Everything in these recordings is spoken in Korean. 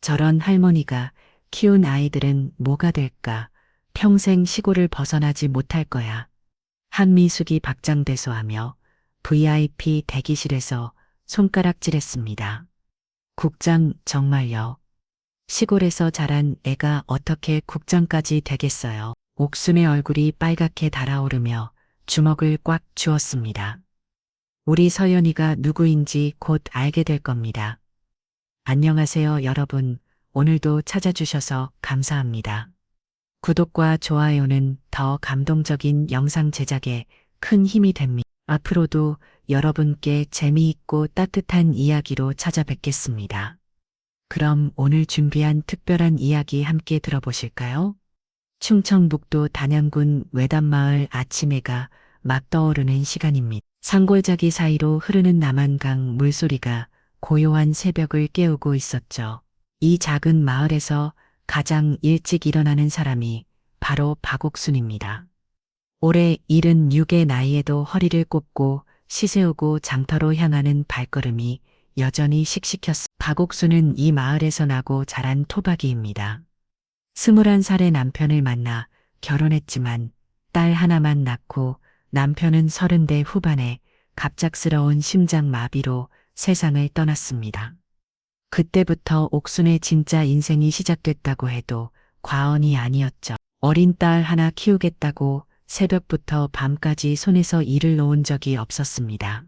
저런 할머니가 키운 아이들은 뭐가 될까? 평생 시골을 벗어나지 못할 거야. 한미숙이 박장대소하며 VIP 대기실에서 손가락질했습니다. 국장 정말요. 시골에서 자란 애가 어떻게 국장까지 되겠어요? 옥순의 얼굴이 빨갛게 달아오르며 주먹을 꽉 쥐었습니다. 우리 서연이가 누구인지 곧 알게 될 겁니다. 안녕하세요, 여러분. 오늘도 찾아주셔서 감사합니다. 구독과 좋아요는 더 감동적인 영상 제작에 큰 힘이 됩니다. 앞으로도 여러분께 재미있고 따뜻한 이야기로 찾아뵙겠습니다. 그럼 오늘 준비한 특별한 이야기 함께 들어보실까요? 충청북도 단양군 외단마을 아침해가 막 떠오르는 시간입니다. 산골짜기 사이로 흐르는 남한강 물소리가 고요한 새벽을 깨우고 있었죠. 이 작은 마을에서 가장 일찍 일어나는 사람이 바로 박옥순입니다. 올해 76의 나이에도 허리를 꼽고 시세우고 장터로 향하는 발걸음이 여전히 씩씩했습니다. 박옥순은 이 마을에서 나고 자란 토박이입니다. 21살의 남편을 만나 결혼했지만 딸 하나만 낳고 남편은 30대 후반에 갑작스러운 심장마비로 세상을 떠났습니다. 그때부터 옥순의 진짜 인생이 시작됐다고 해도 과언이 아니었죠. 어린 딸 하나 키우겠다고 새벽부터 밤까지 손에서 일을 놓은 적이 없었습니다.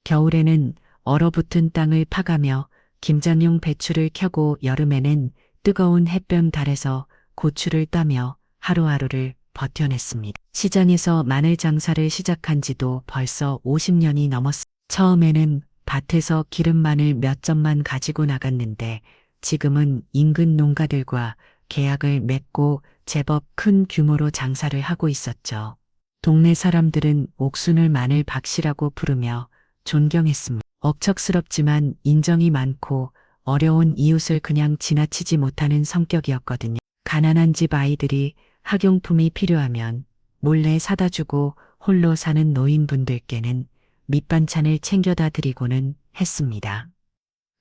겨울에는 얼어붙은 땅을 파가며 김장용 배추를 켜고 여름에는 뜨거운 햇볕 달에서 고추를 따며 하루하루를 버텨냈습니다. 시장에서 마늘 장사를 시작한 지도 벌써 50년이 넘었습니다. 처음에는 밭에서 기름 마늘 몇 점만 가지고 나갔는데 지금은 인근 농가들과 계약을 맺고 제법 큰 규모로 장사를 하고 있었죠. 동네 사람들은 옥순을 마늘 박씨라고 부르며 존경했습니다. 억척스럽지만 인정이 많고 어려운 이웃을 그냥 지나치지 못하는 성격이었거든요. 가난한 집 아이들이 학용품이 필요하면 몰래 사다 주고 홀로 사는 노인분들께는 밑반찬을 챙겨다 드리고는 했습니다.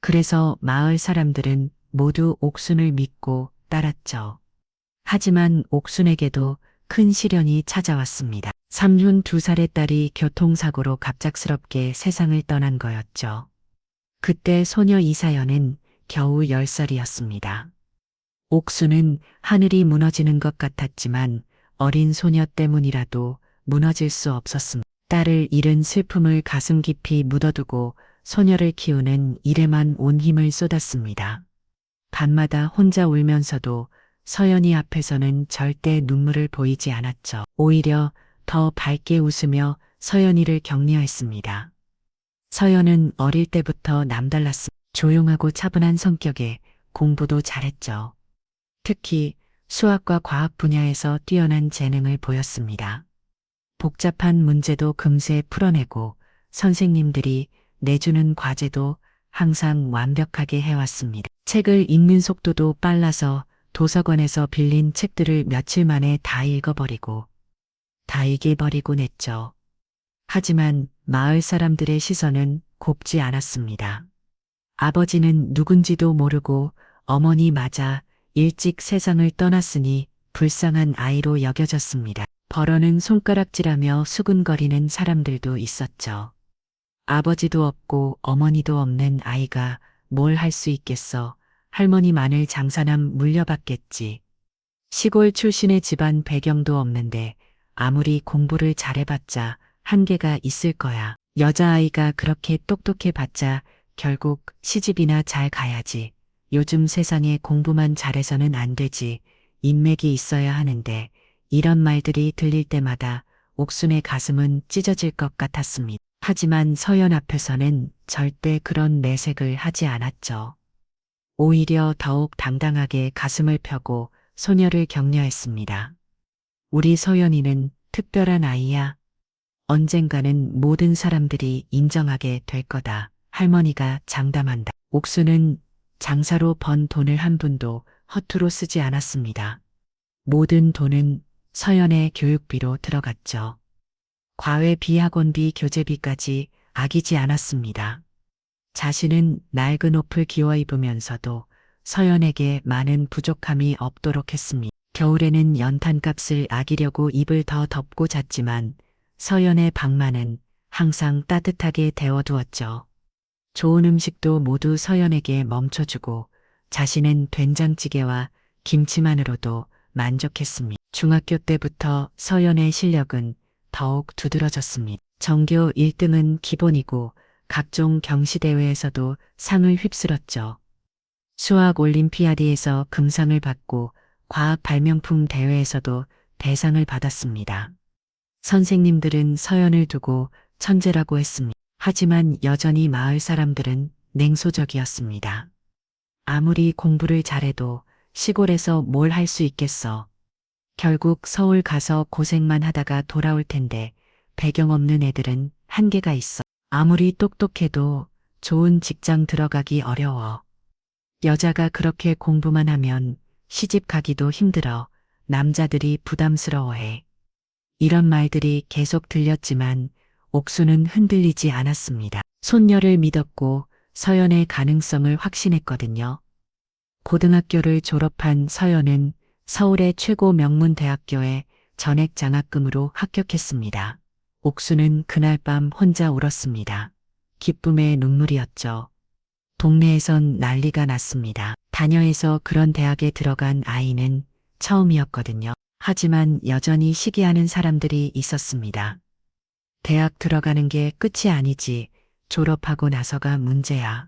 그래서 마을 사람들은 모두 옥순을 믿고 따랐죠. 하지만 옥순에게도 큰 시련이 찾아왔습니다. 32살의 딸이 교통사고로 갑작스럽게 세상을 떠난 거였죠. 그때 소녀 이사연은 겨우 10살이었습니다. 옥순은 하늘이 무너지는 것 같았지만 어린 소녀 때문이라도 무너질 수 없었습니다. 딸을 잃은 슬픔을 가슴 깊이 묻어두고 소녀를 키우는 일에만 온 힘을 쏟았습니다. 밤마다 혼자 울면서도 서연이 앞에서는 절대 눈물을 보이지 않았죠. 오히려 더 밝게 웃으며 서연이를 격려했습니다. 서연은 어릴 때부터 남달랐습니다. 조용하고 차분한 성격에 공부도 잘했죠. 특히 수학과 과학 분야에서 뛰어난 재능을 보였습니다. 복잡한 문제도 금세 풀어내고 선생님들이 내주는 과제도 항상 완벽하게 해왔습니다. 책을 읽는 속도도 빨라서 도서관에서 빌린 책들을 며칠 만에 다 읽어버리고 다 읽어버리곤 했죠. 하지만 마을 사람들의 시선은 곱지 않았습니다. 아버지는 누군지도 모르고 어머니마저 일찍 세상을 떠났으니 불쌍한 아이로 여겨졌습니다. 벌어는 손가락질하며 수군거리는 사람들도 있었죠. 아버지도 없고 어머니도 없는 아이가 뭘 할 수 있겠어. 할머니 마늘 장사남 물려받겠지. 시골 출신의 집안 배경도 없는데 아무리 공부를 잘해봤자 한계가 있을 거야. 여자아이가 그렇게 똑똑해봤자 결국 시집이나 잘 가야지. 요즘 세상에 공부만 잘해서는 안 되지. 인맥이 있어야 하는데 이런 말들이 들릴 때마다 옥순의 가슴은 찢어질 것 같았습니다. 하지만 서연 앞에서는 절대 그런 내색을 하지 않았죠. 오히려 더욱 당당하게 가슴을 펴고 소녀를 격려했습니다. 우리 서연이는 특별한 아이야. 언젠가는 모든 사람들이 인정하게 될 거다. 할머니가 장담한다. 옥수는 장사로 번 돈을 한 푼도 허투루 쓰지 않았습니다. 모든 돈은 서연의 교육비로 들어갔죠. 과외비, 학원비, 교재비까지 아끼지 않았습니다. 자신은 낡은 옷을 기워 입으면서도 서연에게 많은 부족함이 없도록 했습니다. 겨울에는 연탄값을 아끼려고 이불 더 덮고 잤지만 서연의 방만은 항상 따뜻하게 데워두었죠. 좋은 음식도 모두 서연에게 멈춰주고 자신은 된장찌개와 김치만으로도 만족했습니다. 중학교 때부터 서연의 실력은 더욱 두드러졌습니다. 전교 1등은 기본이고 각종 경시대회에서도 상을 휩쓸었죠. 수학 올림피아드에서 금상을 받고 과학 발명품 대회에서도 대상을 받았습니다. 선생님들은 서연을 두고 천재라고 했습니다. 하지만 여전히 마을 사람들은 냉소적이었습니다. 아무리 공부를 잘해도 시골에서 뭘 할 수 있겠어. 결국 서울 가서 고생만 하다가 돌아올 텐데 배경 없는 애들은 한계가 있어. 아무리 똑똑해도 좋은 직장 들어가기 어려워. 여자가 그렇게 공부만 하면 시집 가기도 힘들어. 남자들이 부담스러워해. 이런 말들이 계속 들렸지만 옥수는 흔들리지 않았습니다. 손녀를 믿었고 서연의 가능성을 확신했거든요. 고등학교를 졸업한 서연은 서울의 최고 명문 대학교에 전액 장학금으로 합격했습니다. 옥수는 그날 밤 혼자 울었습니다. 기쁨의 눈물이었죠. 동네에선 난리가 났습니다. 다녀에서 그런 대학에 들어간 아이는 처음이었거든요. 하지만 여전히 시기하는 사람들이 있었습니다. 대학 들어가는 게 끝이 아니지. 졸업하고 나서가 문제야.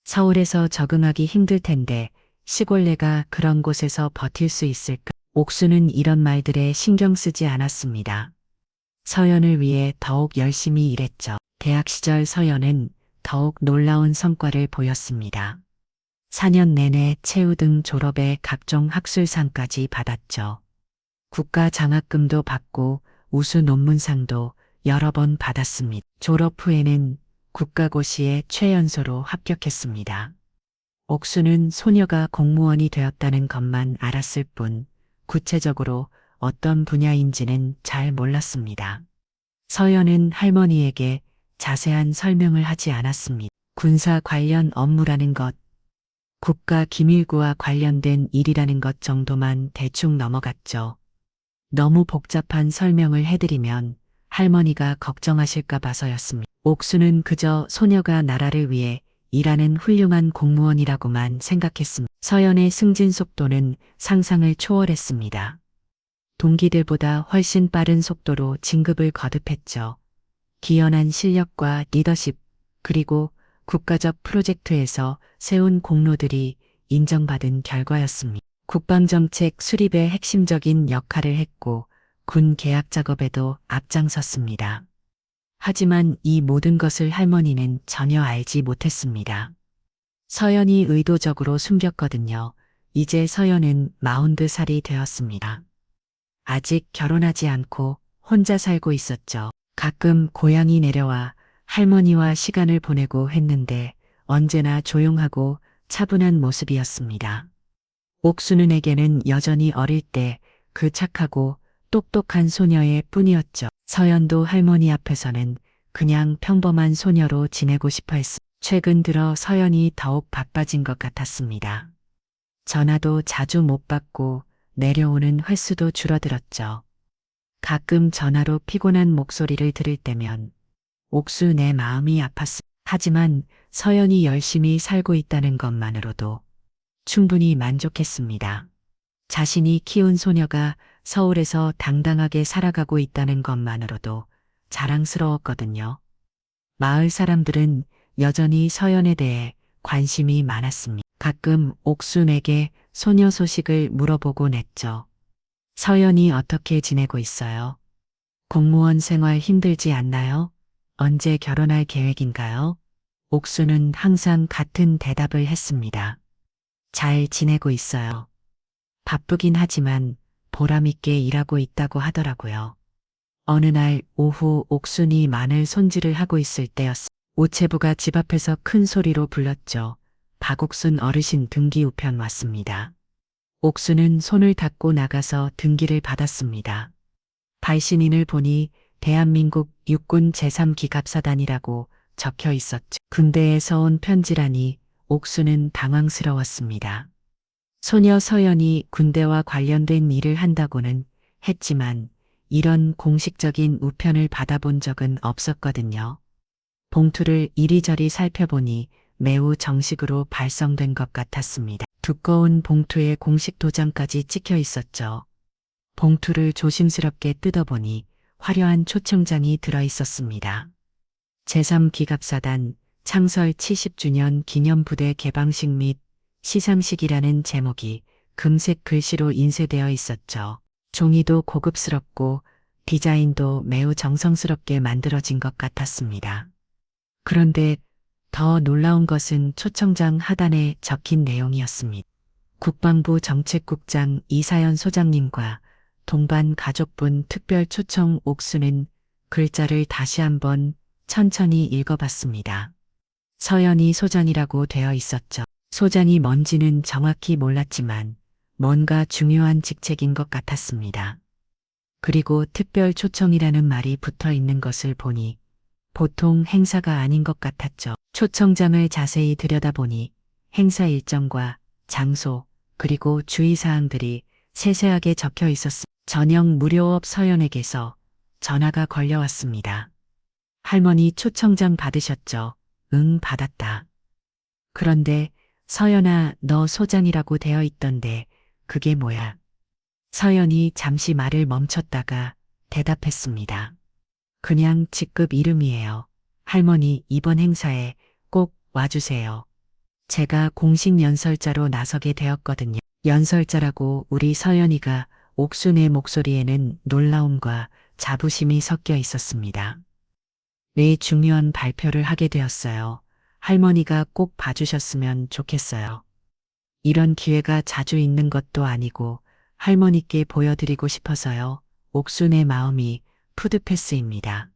서울에서 적응하기 힘들 텐데 시골 내가 그런 곳에서 버틸 수 있을까? 옥수는 이런 말들에 신경 쓰지 않았습니다. 서연을 위해 더욱 열심히 일했죠. 대학 시절 서연은 더욱 놀라운 성과를 보였습니다. 4년 내내 최우등 졸업에 각종 학술상까지 받았죠. 국가 장학금도 받고 우수 논문상도 여러 번 받았습니다. 졸업 후에는 국가고시에 최연소로 합격했습니다. 옥수는 소녀가 공무원이 되었다는 것만 알았을 뿐 구체적으로 어떤 분야인지는 잘 몰랐습니다. 서연은 할머니에게 자세한 설명을 하지 않았습니다. 군사 관련 업무라는 것, 국가 기밀구와 관련된 일이라는 것 정도만 대충 넘어갔죠. 너무 복잡한 설명을 해드리면 할머니가 걱정하실까 봐서였습니다. 옥수는 그저 소녀가 나라를 위해 일하는 훌륭한 공무원이라고만 생각했습니다. 서연의 승진 속도는 상상을 초월했습니다. 동기들보다 훨씬 빠른 속도로 진급을 거듭했죠. 기연한 실력과 리더십, 그리고 국가적 프로젝트에서 세운 공로들이 인정받은 결과였습니다. 국방정책 수립에 핵심적인 역할을 했고 군 계약 작업에도 앞장섰습니다. 하지만 이 모든 것을 할머니는 전혀 알지 못했습니다. 서연이 의도적으로 숨겼거든요. 이제 서연은 40살이 되었습니다. 아직 결혼하지 않고 혼자 살고 있었죠. 가끔 고향이 내려와 할머니와 시간을 보내고 했는데 언제나 조용하고 차분한 모습이었습니다. 옥수는에게는 여전히 어릴 때 그 착하고 똑똑한 소녀의 뿐이었죠. 서연도 할머니 앞에서는 그냥 평범한 소녀로 지내고 싶어 했습니다. 최근 들어 서연이 더욱 바빠진 것 같았습니다. 전화도 자주 못 받고 내려오는 횟수도 줄어들었죠. 가끔 전화로 피곤한 목소리를 들을 때면 옥수 내 마음이 아팠습니다. 하지만 서연이 열심히 살고 있다는 것만으로도 충분히 만족했습니다. 자신이 키운 소녀가 서울에서 당당하게 살아가고 있다는 것만으로도 자랑스러웠거든요. 마을 사람들은 여전히 서연에 대해 관심이 많았습니다. 가끔 옥순에게 소녀 소식을 물어보곤 했죠. 서연이 어떻게 지내고 있어요? 공무원 생활 힘들지 않나요? 언제 결혼할 계획인가요? 옥수는 항상 같은 대답을 했습니다. 잘 지내고 있어요. 바쁘긴 하지만 보람있게 일하고 있다고 하더라고요. 어느 날 오후 옥순이 마늘 손질을 하고 있을 때였습니다. 오체부가 집 앞에서 큰 소리로 불렀죠. 박옥순 어르신 등기 우편 왔습니다. 옥순은 손을 닦고 나가서 등기를 받았습니다. 발신인을 보니 대한민국 육군 제3기갑사단이라고 적혀 있었죠. 군대에서 온 편지라니 옥수는 당황스러웠습니다. 소녀 서연이 군대와 관련된 일을 한다고는 했지만 이런 공식적인 우편을 받아본 적은 없었거든요. 봉투를 이리저리 살펴보니 매우 정식으로 발송된 것 같았습니다. 두꺼운 봉투에 공식 도장까지 찍혀 있었죠. 봉투를 조심스럽게 뜯어보니 화려한 초청장이 들어 있었습니다. 제3기갑사단 창설 70주년 기념부대 개방식 및 시상식이라는 제목이 금색 글씨로 인쇄되어 있었죠. 종이도 고급스럽고 디자인도 매우 정성스럽게 만들어진 것 같았습니다. 그런데 더 놀라운 것은 초청장 하단에 적힌 내용이었습니다. 국방부 정책국장 이사연 소장님과 동반 가족분 특별 초청 옥수는 글자를 다시 한번 천천히 읽어봤습니다. 서연이 소장이라고 되어 있었죠. 소장이 뭔지는 정확히 몰랐지만 뭔가 중요한 직책인 것 같았습니다. 그리고 특별 초청이라는 말이 붙어 있는 것을 보니 보통 행사가 아닌 것 같았죠. 초청장을 자세히 들여다보니 행사 일정과 장소 그리고 주의사항들이 세세하게 적혀 있었습니다. 저녁 무료업 서연에게서 전화가 걸려왔습니다. 할머니 초청장 받으셨죠? 응, 받았다. 그런데 서연아, 너 소장이라고 되어 있던데 그게 뭐야? 서연이 잠시 말을 멈췄다가 대답했습니다. 그냥 직급 이름이에요. 할머니, 이번 행사에 꼭 와주세요. 제가 공식 연설자로 나서게 되었거든요. 연설자라고 우리 서연이가 옥순의 목소리에는 놀라움과 자부심이 섞여 있었습니다. 네, 중요한 발표를 하게 되었어요. 할머니가 꼭 봐주셨으면 좋겠어요. 이런 기회가 자주 있는 것도 아니고 할머니께 보여드리고 싶어서요. 옥순의 마음이 푸드패스입니다.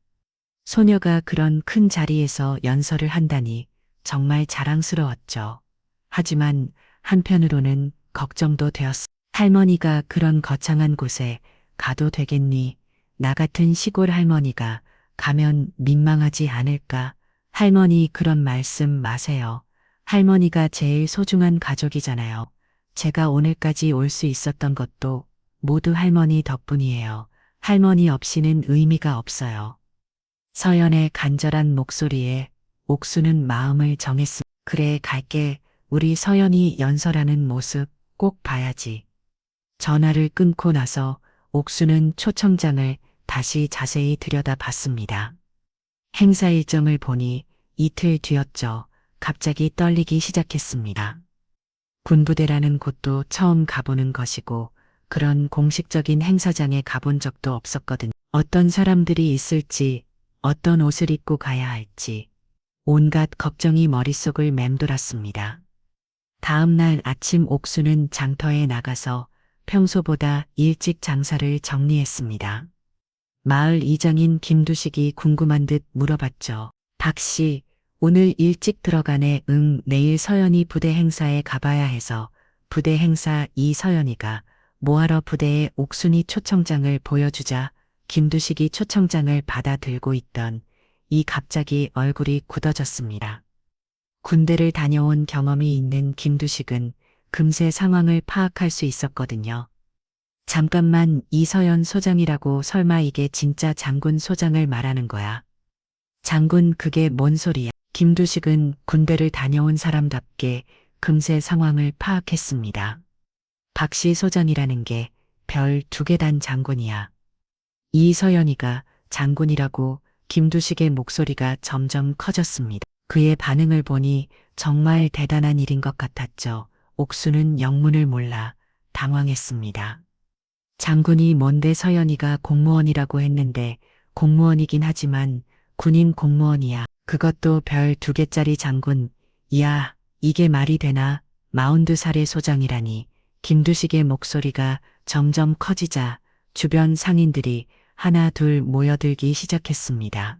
소녀가 그런 큰 자리에서 연설을 한다니 정말 자랑스러웠죠. 하지만 한편으로는 걱정도 되었어. 할머니가 그런 거창한 곳에 가도 되겠니? 나 같은 시골 할머니가 가면 민망하지 않을까? 할머니 그런 말씀 마세요. 할머니가 제일 소중한 가족이잖아요. 제가 오늘까지 올 수 있었던 것도 모두 할머니 덕분이에요. 할머니 없이는 의미가 없어요. 서연의 간절한 목소리에 옥수는 마음을 정했습니다. 그래, 갈게. 우리 서연이 연설하는 모습 꼭 봐야지. 전화를 끊고 나서 옥수는 초청장을 다시 자세히 들여다봤습니다. 행사 일정을 보니 이틀 뒤였죠. 갑자기 떨리기 시작했습니다. 군부대라는 곳도 처음 가보는 것이고 그런 공식적인 행사장에 가본 적도 없었거든요. 어떤 사람들이 있을지, 어떤 옷을 입고 가야 할지 온갖 걱정이 머릿속을 맴돌았습니다. 다음 날 아침 옥수는 장터에 나가서 평소보다 일찍 장사를 정리했습니다. 마을 이장인 김두식이 궁금한 듯 물어봤죠. 박씨, 오늘 일찍 들어가네. 응, 내일 서연이 부대 행사에 가봐야 해서. 부대 행사. 이서연이가 뭐하러 부대에 옥순이 초청장을 보여주자 김두식이 초청장을 받아 들고 있던 이 갑자기 얼굴이 굳어졌습니다. 군대를 다녀온 경험이 있는 김두식은 금세 상황을 파악할 수 있었거든요. 잠깐만, 이서연 소장이라고 설마 이게 진짜 장군 소장을 말하는 거야? 장군, 그게 뭔 소리야? 김두식은 군대를 다녀온 사람답게 금세 상황을 파악했습니다. 박씨 소장이라는 게 별 2개 단 장군이야. 이서연이가 장군이라고 김두식의 목소리가 점점 커졌습니다. 그의 반응을 보니 정말 대단한 일인 것 같았죠. 옥수는 영문을 몰라 당황했습니다. 장군이 뭔데? 서연이가 공무원이라고 했는데 공무원이긴 하지만 군인 공무원이야. 그것도 별 2개짜리 장군. 이야, 이게 말이 되나? 42살의 소장이라니. 김두식의 목소리가 점점 커지자 주변 상인들이 하나 둘 모여들기 시작했습니다.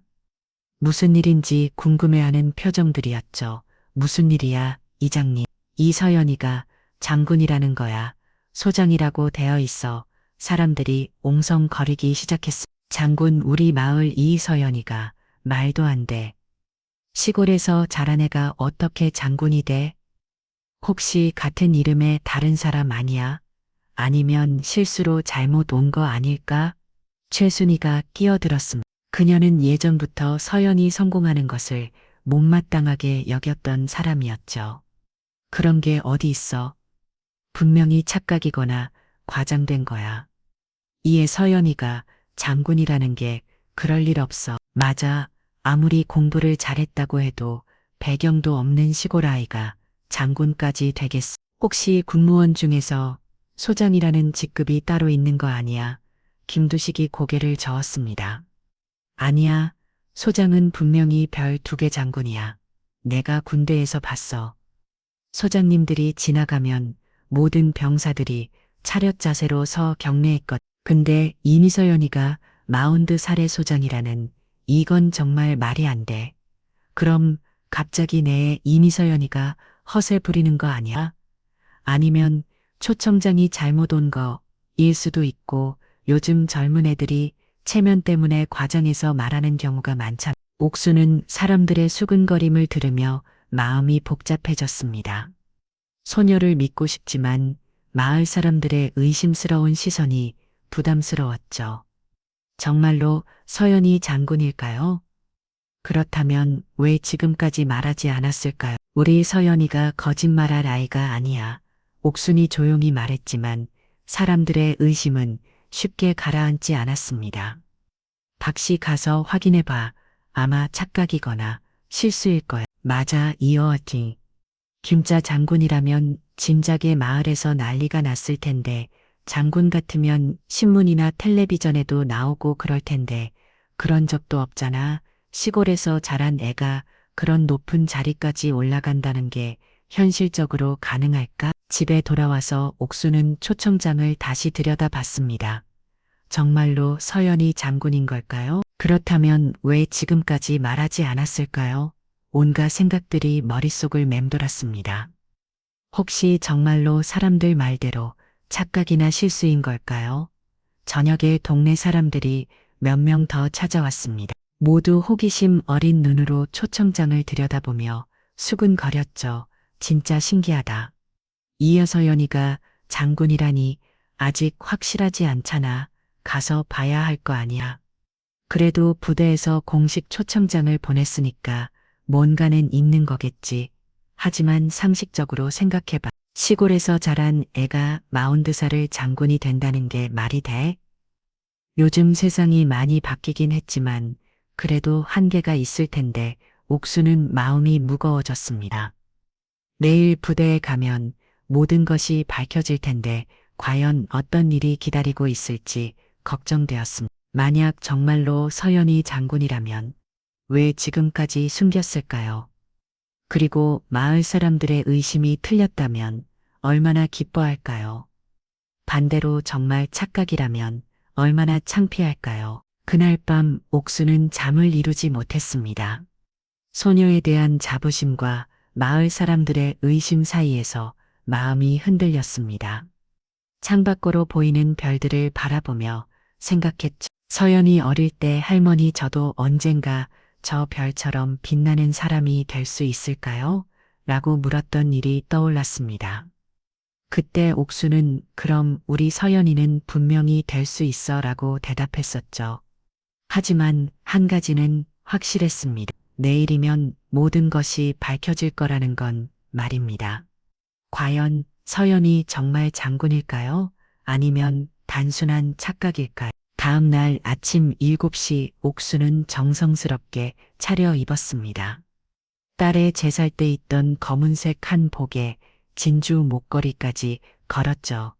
무슨 일인지 궁금해하는 표정들이었죠. 무슨 일이야, 이장님. 이서연이가 장군이라는 거야. 소장이라고 되어 있어. 사람들이 옹성거리기 시작했어. 장군, 우리 마을 이서연이가. 말도 안 돼. 시골에서 자란 애가 어떻게 장군이 돼? 혹시 같은 이름의 다른 사람 아니야? 아니면 실수로 잘못 온 거 아닐까? 최순희가 끼어들었습니다. 그녀는 예전부터 서연이 성공하는 것을 못마땅하게 여겼던 사람이었죠. 그런 게 어디 있어? 분명히 착각이거나 과장된 거야. 이에 서연이가 장군이라는 게 그럴 일 없어. 맞아. 아무리 공부를 잘했다고 해도 배경도 없는 시골 아이가 장군까지 되겠어. 혹시 군무원 중에서 소장이라는 직급이 따로 있는 거 아니야? 김두식이 고개를 저었습니다. 아니야. 소장은 분명히 별 2개 장군이야. 내가 군대에서 봤어. 소장님들이 지나가면 모든 병사들이 차렷 자세로 서 경례했거든. 근데 이미서연이가 40살의 소장이라는 이건 정말 말이 안 돼. 그럼 갑자기 내 이미서연이가 허세 부리는 거 아니야? 아니면 초청장이 잘못 온 거일 수도 있고 요즘 젊은 애들이 체면 때문에 과장해서 말하는 경우가 많잖아. 옥수는 사람들의 수근거림을 들으며 마음이 복잡해졌습니다. 소녀를 믿고 싶지만 마을 사람들의 의심스러운 시선이 부담스러웠죠. 정말로 서연이 장군일까요? 그렇다면 왜 지금까지 말하지 않았을까요? 우리 서연이가 거짓말할 아이가 아니야. 옥순이 조용히 말했지만 사람들의 의심은 쉽게 가라앉지 않았습니다. 박씨 가서 확인해봐. 아마 착각이거나 실수일 거야. 맞아, 이어어팅. 김자 장군이라면 진작에 마을에서 난리가 났을 텐데 장군 같으면 신문이나 텔레비전에도 나오고 그럴 텐데 그런 적도 없잖아. 시골에서 자란 애가 그런 높은 자리까지 올라간다는 게 현실적으로 가능할까? 집에 돌아와서 옥수는 초청장을 다시 들여다봤습니다. 정말로 서연이 장군인 걸까요? 그렇다면 왜 지금까지 말하지 않았을까요? 온갖 생각들이 머릿속을 맴돌았습니다. 혹시 정말로 사람들 말대로 착각이나 실수인 걸까요? 저녁에 동네 사람들이 몇 명 더 찾아왔습니다. 모두 호기심 어린 눈으로 초청장을 들여다보며 수근거렸죠. 진짜 신기하다. 이어서 연희가 장군이라니 아직 확실하지 않잖아. 가서 봐야 할 거 아니야. 그래도 부대에서 공식 초청장을 보냈으니까 뭔가는 있는 거겠지. 하지만 상식적으로 생각해봐. 시골에서 자란 애가 42살을 장군이 된다는 게 말이 돼? 요즘 세상이 많이 바뀌긴 했지만 그래도 한계가 있을 텐데 옥수는 마음이 무거워졌습니다. 내일 부대에 가면 모든 것이 밝혀질 텐데 과연 어떤 일이 기다리고 있을지 걱정되었습니다. 만약 정말로 서연이 장군이라면 왜 지금까지 숨겼을까요? 그리고 마을 사람들의 의심이 틀렸다면 얼마나 기뻐할까요? 반대로 정말 착각이라면 얼마나 창피할까요? 그날 밤 옥수는 잠을 이루지 못했습니다. 소녀에 대한 자부심과 마을 사람들의 의심 사이에서 마음이 흔들렸습니다. 창밖으로 보이는 별들을 바라보며 생각했죠. 서연이 어릴 때 할머니 저도 언젠가 저 별처럼 빛나는 사람이 될 수 있을까요? 라고 물었던 일이 떠올랐습니다. 그때 옥수는 그럼 우리 서연이는 분명히 될 수 있어 라고 대답했었죠. 하지만 한 가지는 확실했습니다. 내일이면 모든 것이 밝혀질 거라는 건 말입니다. 과연 서연이 정말 장군일까요? 아니면 단순한 착각일까요? 다음 날 아침 7시 옥수는 정성스럽게 차려입었습니다. 딸의 제살 때 있던 검은색 한복에 진주 목걸이까지 걸었죠.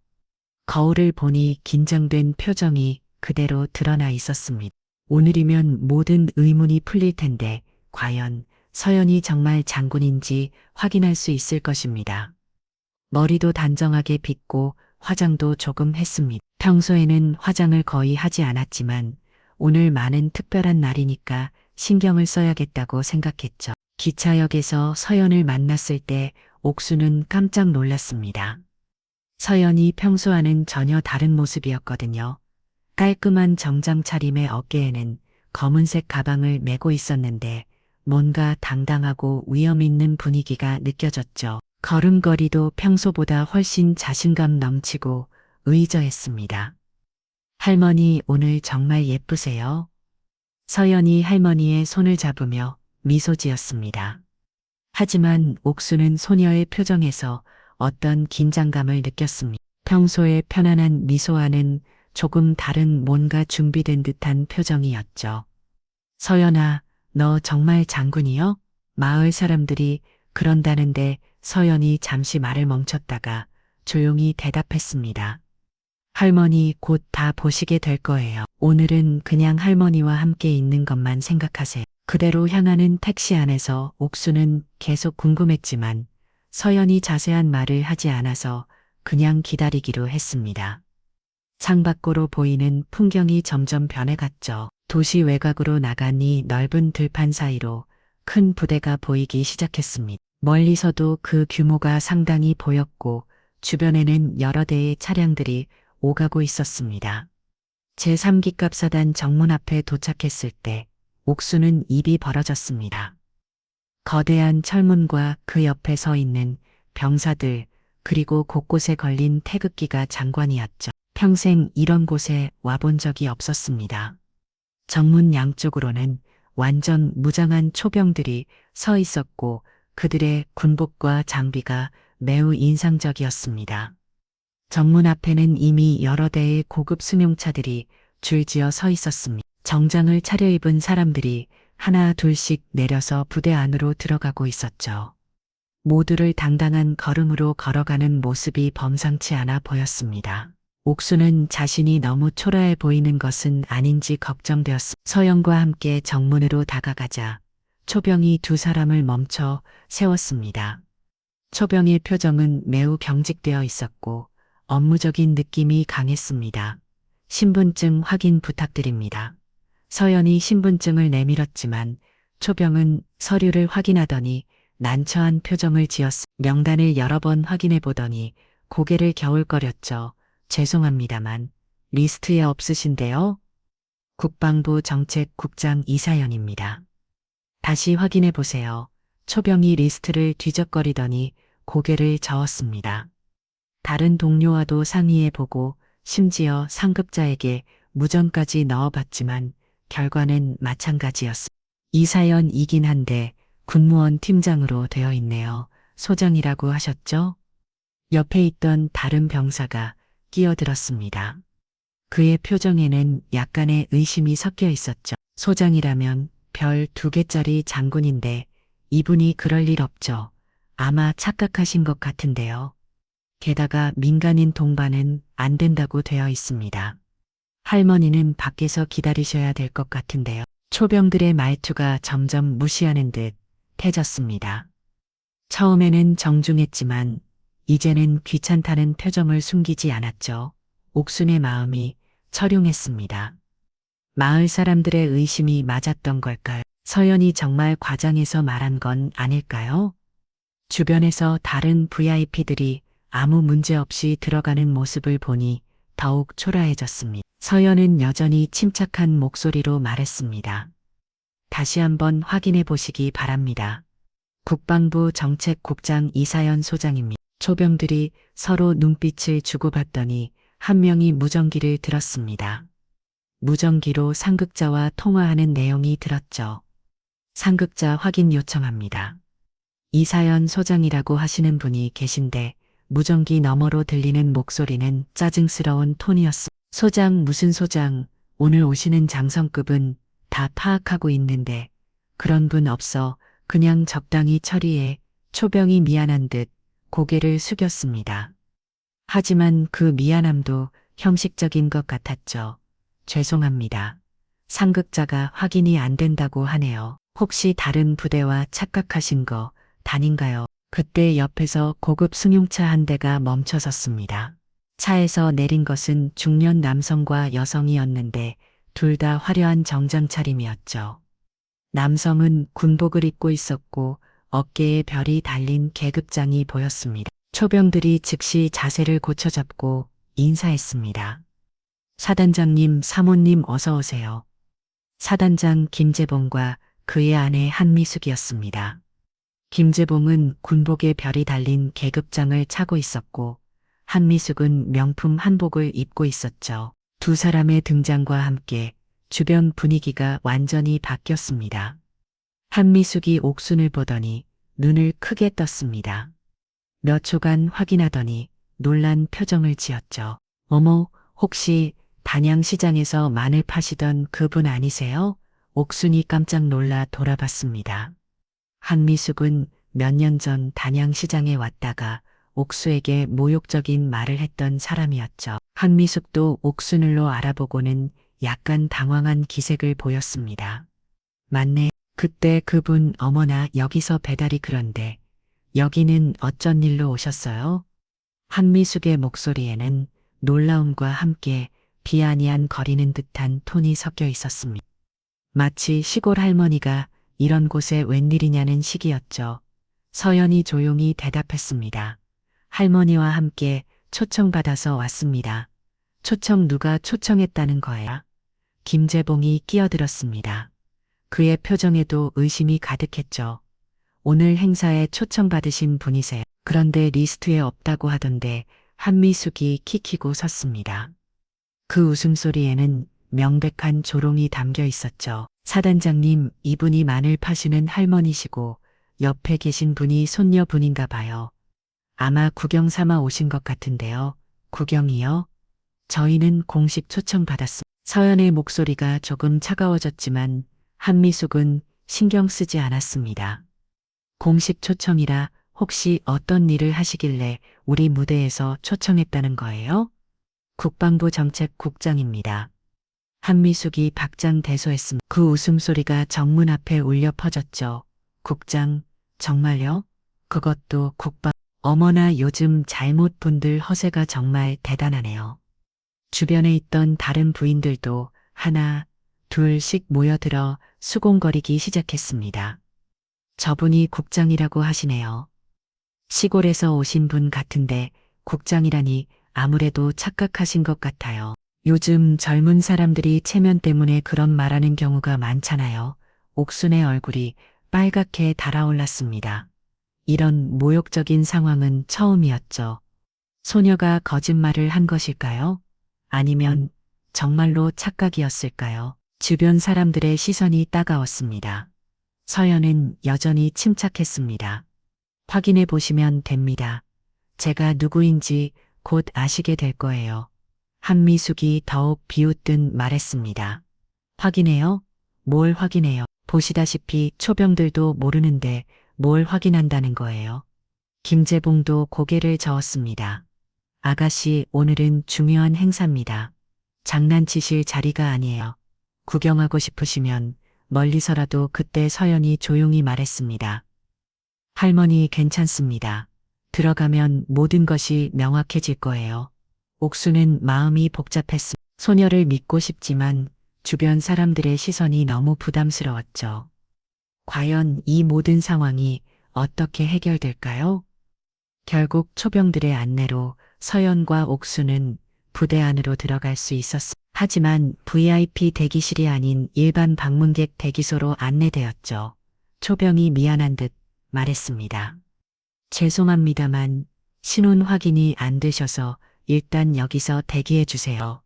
거울을 보니 긴장된 표정이 그대로 드러나 있었습니다. 오늘이면 모든 의문이 풀릴 텐데 과연 서연이 정말 장군인지 확인할 수 있을 것입니다. 머리도 단정하게 빗고 화장도 조금 했습니다. 평소에는 화장을 거의 하지 않았지만 오늘만은 특별한 날이니까 신경을 써야겠다고 생각했죠. 기차역에서 서연을 만났을 때 옥수는 깜짝 놀랐습니다. 서연이 평소와는 전혀 다른 모습이었거든요. 깔끔한 정장 차림의 어깨에는 검은색 가방을 메고 있었는데 뭔가 당당하고 위험 있는 분위기가 느껴졌죠. 걸음걸이도 평소보다 훨씬 자신감 넘치고 의젓했습니다. 할머니, 오늘 정말 예쁘세요. 서연이 할머니의 손을 잡으며 미소 지었습니다. 하지만 옥수는 소녀의 표정에서 어떤 긴장감을 느꼈습니다. 평소의 편안한 미소와는 조금 다른 뭔가 준비된 듯한 표정이었죠. 서연아, 너 정말 장군이요? 마을 사람들이 그런다는데 서연이 잠시 말을 멈췄다가 조용히 대답했습니다. 할머니 곧 다 보시게 될 거예요. 오늘은 그냥 할머니와 함께 있는 것만 생각하세요. 그대로 향하는 택시 안에서 옥수는 계속 궁금했지만 서연이 자세한 말을 하지 않아서 그냥 기다리기로 했습니다. 창밖으로 보이는 풍경이 점점 변해갔죠. 도시 외곽으로 나가니 넓은 들판 사이로 큰 부대가 보이기 시작했습니다. 멀리서도 그 규모가 상당히 보였고 주변에는 여러 대의 차량들이 오가고 있었습니다. 제3기갑사단 정문 앞에 도착했을 때 옥수는 입이 벌어졌습니다. 거대한 철문과 그 옆에 서 있는 병사들 그리고 곳곳에 걸린 태극기가 장관이었죠. 평생 이런 곳에 와본 적이 없었습니다. 정문 양쪽으로는 완전 무장한 초병들이 서 있었고 그들의 군복과 장비가 매우 인상적이었습니다. 정문 앞에는 이미 여러 대의 고급 승용차들이 줄지어 서 있었습니다. 정장을 차려입은 사람들이 하나 둘씩 내려서 부대 안으로 들어가고 있었죠. 모두를 당당한 걸음으로 걸어가는 모습이 범상치 않아 보였습니다. 옥수는 자신이 너무 초라해 보이는 것은 아닌지 걱정되었습니다. 서영과 함께 정문으로 다가가자 초병이 두 사람을 멈춰 세웠습니다. 초병의 표정은 매우 경직되어 있었고 업무적인 느낌이 강했습니다. 신분증 확인 부탁드립니다. 서연이 신분증을 내밀었지만 초병은 서류를 확인하더니 난처한 표정을 지었습니다. 명단을 여러 번 확인해 보더니 고개를 겨울거렸죠. 죄송합니다만 리스트에 없으신데요? 국방부 정책국장 이사연입니다. 다시 확인해 보세요. 초병이 리스트를 뒤적거리더니 고개를 저었습니다. 다른 동료와도 상의해 보고 심지어 상급자에게 무전까지 넣어봤지만 결과는 마찬가지였습니다. 이사연이긴 한데 군무원 팀장으로 되어 있네요. 소장이라고 하셨죠? 옆에 있던 다른 병사가 끼어들었습니다. 그의 표정에는 약간의 의심이 섞여 있었죠. 소장이라면 별 2개짜리 장군인데 이분이 그럴 일 없죠. 아마 착각하신 것 같은데요. 게다가 민간인 동반은 안 된다고 되어 있습니다. 할머니는 밖에서 기다리셔야 될 것 같은데요. 초병들의 말투가 점점 무시하는 듯 해졌습니다. 처음에는 정중했지만 이제는 귀찮다는 표정을 숨기지 않았죠. 옥순의 마음이 철용했습니다. 마을 사람들의 의심이 맞았던 걸까요? 서연이 정말 과장해서 말한 건 아닐까요? 주변에서 다른 VIP들이 아무 문제 없이 들어가는 모습을 보니 더욱 초라해졌습니다. 서연은 여전히 침착한 목소리로 말했습니다. 다시 한번 확인해 보시기 바랍니다. 국방부 정책국장 이사연 소장입니다. 초병들이 서로 눈빛을 주고받더니 한 명이 무전기를 들었습니다. 무전기로 상급자와 통화하는 내용이 들었죠. 상급자 확인 요청합니다. 이사연 소장이라고 하시는 분이 계신데 무전기 너머로 들리는 목소리는 짜증스러운 톤이었습니다. 소장 무슨 소장, 오늘 오시는 장성급은 다 파악하고 있는데 그런 분 없어. 그냥 적당히 처리해. 초병이 미안한 듯 고개를 숙였습니다. 하지만 그 미안함도 형식적인 것 같았죠. 죄송합니다. 상급자가 확인이 안 된다고 하네요. 혹시 다른 부대와 착각하신 거 아닌가요? 그때 옆에서 고급 승용차 한 대가 멈춰섰습니다. 차에서 내린 것은 중년 남성과 여성이었는데 둘 다 화려한 정장 차림이었죠. 남성은 군복을 입고 있었고 어깨에 별이 달린 계급장이 보였습니다. 초병들이 즉시 자세를 고쳐잡고 인사했습니다. 사단장님, 사모님 어서 오세요. 사단장 김재봉과 그의 아내 한미숙이었습니다. 김재봉은 군복에 별이 달린 계급장을 차고 있었고 한미숙은 명품 한복을 입고 있었죠. 두 사람의 등장과 함께 주변 분위기가 완전히 바뀌었습니다. 한미숙이 옥순을 보더니 눈을 크게 떴습니다. 몇 초간 확인하더니 놀란 표정을 지었죠. 어머, 혹시 단양시장에서 마늘 파시던 그분 아니세요? 옥순이 깜짝 놀라 돌아봤습니다. 한미숙은 몇 년 전 단양시장에 왔다가 옥수에게 모욕적인 말을 했던 사람이었죠. 한미숙도 옥순을로 알아보고는 약간 당황한 기색을 보였습니다. 맞네. 그때 그분 어머나 여기서 배달이 그런데 여기는 어쩐 일로 오셨어요? 한미숙의 목소리에는 놀라움과 함께 비아니한 거리는 듯한 톤이 섞여 있었습니다. 마치 시골 할머니가 이런 곳에 웬일이냐는 식이었죠. 서연이 조용히 대답했습니다. 할머니와 함께 초청받아서 왔습니다. 초청 누가 초청했다는 거야? 김재봉이 끼어들었습니다. 그의 표정에도 의심이 가득했죠. 오늘 행사에 초청받으신 분이세요. 그런데 리스트에 없다고 하던데 한미숙이 킥키고 섰습니다. 그 웃음소리에는 명백한 조롱이 담겨 있었죠. 사단장님, 이분이 마늘 파시는 할머니시고 옆에 계신 분이 손녀분인가 봐요. 아마 구경 삼아 오신 것 같은데요. 구경이요? 저희는 공식 초청 받았습니다. 서연의 목소리가 조금 차가워졌지만 한미숙은 신경 쓰지 않았습니다. 공식 초청이라 혹시 어떤 일을 하시길래 우리 무대에서 초청했다는 거예요? 국방부 정책국장입니다. 한미숙이 박장대소했습니다. 그 웃음소리가 정문 앞에 울려 퍼졌죠. 국장, 정말요? 그것도 어머나 요즘 잘못 분들 허세가 정말 대단하네요. 주변에 있던 다른 부인들도 하나, 둘씩 모여들어 수공거리기 시작했습니다. 저분이 국장이라고 하시네요. 시골에서 오신 분 같은데 국장이라니 아무래도 착각하신 것 같아요. 요즘 젊은 사람들이 체면 때문에 그런 말하는 경우가 많잖아요. 옥순의 얼굴이 빨갛게 달아올랐습니다. 이런 모욕적인 상황은 처음이었죠. 소녀가 거짓말을 한 것일까요? 아니면 정말로 착각이었을까요? 주변 사람들의 시선이 따가웠습니다. 서연은 여전히 침착했습니다. 확인해 보시면 됩니다. 제가 누구인지 곧 아시게 될 거예요. 한미숙이 더욱 비웃듯 말했습니다. 확인해요? 뭘 확인해요? 보시다시피 초병들도 모르는데 뭘 확인한다는 거예요. 김재봉도 고개를 저었습니다. 아가씨, 오늘은 중요한 행사입니다. 장난치실 자리가 아니에요. 구경하고 싶으시면 멀리서라도 그때 서연이 조용히 말했습니다. 할머니 괜찮습니다. 들어가면 모든 것이 명확해질 거예요. 옥수는 마음이 복잡했습니다. 소녀를 믿고 싶지만 주변 사람들의 시선이 너무 부담스러웠죠. 과연 이 모든 상황이 어떻게 해결될까요? 결국 초병들의 안내로 서연과 옥수는 부대 안으로 들어갈 수 있었습니다. 하지만 VIP 대기실이 아닌 일반 방문객 대기소로 안내되었죠. 초병이 미안한 듯 말했습니다. 죄송합니다만 신원 확인이 안 되셔서 일단 여기서 대기해 주세요.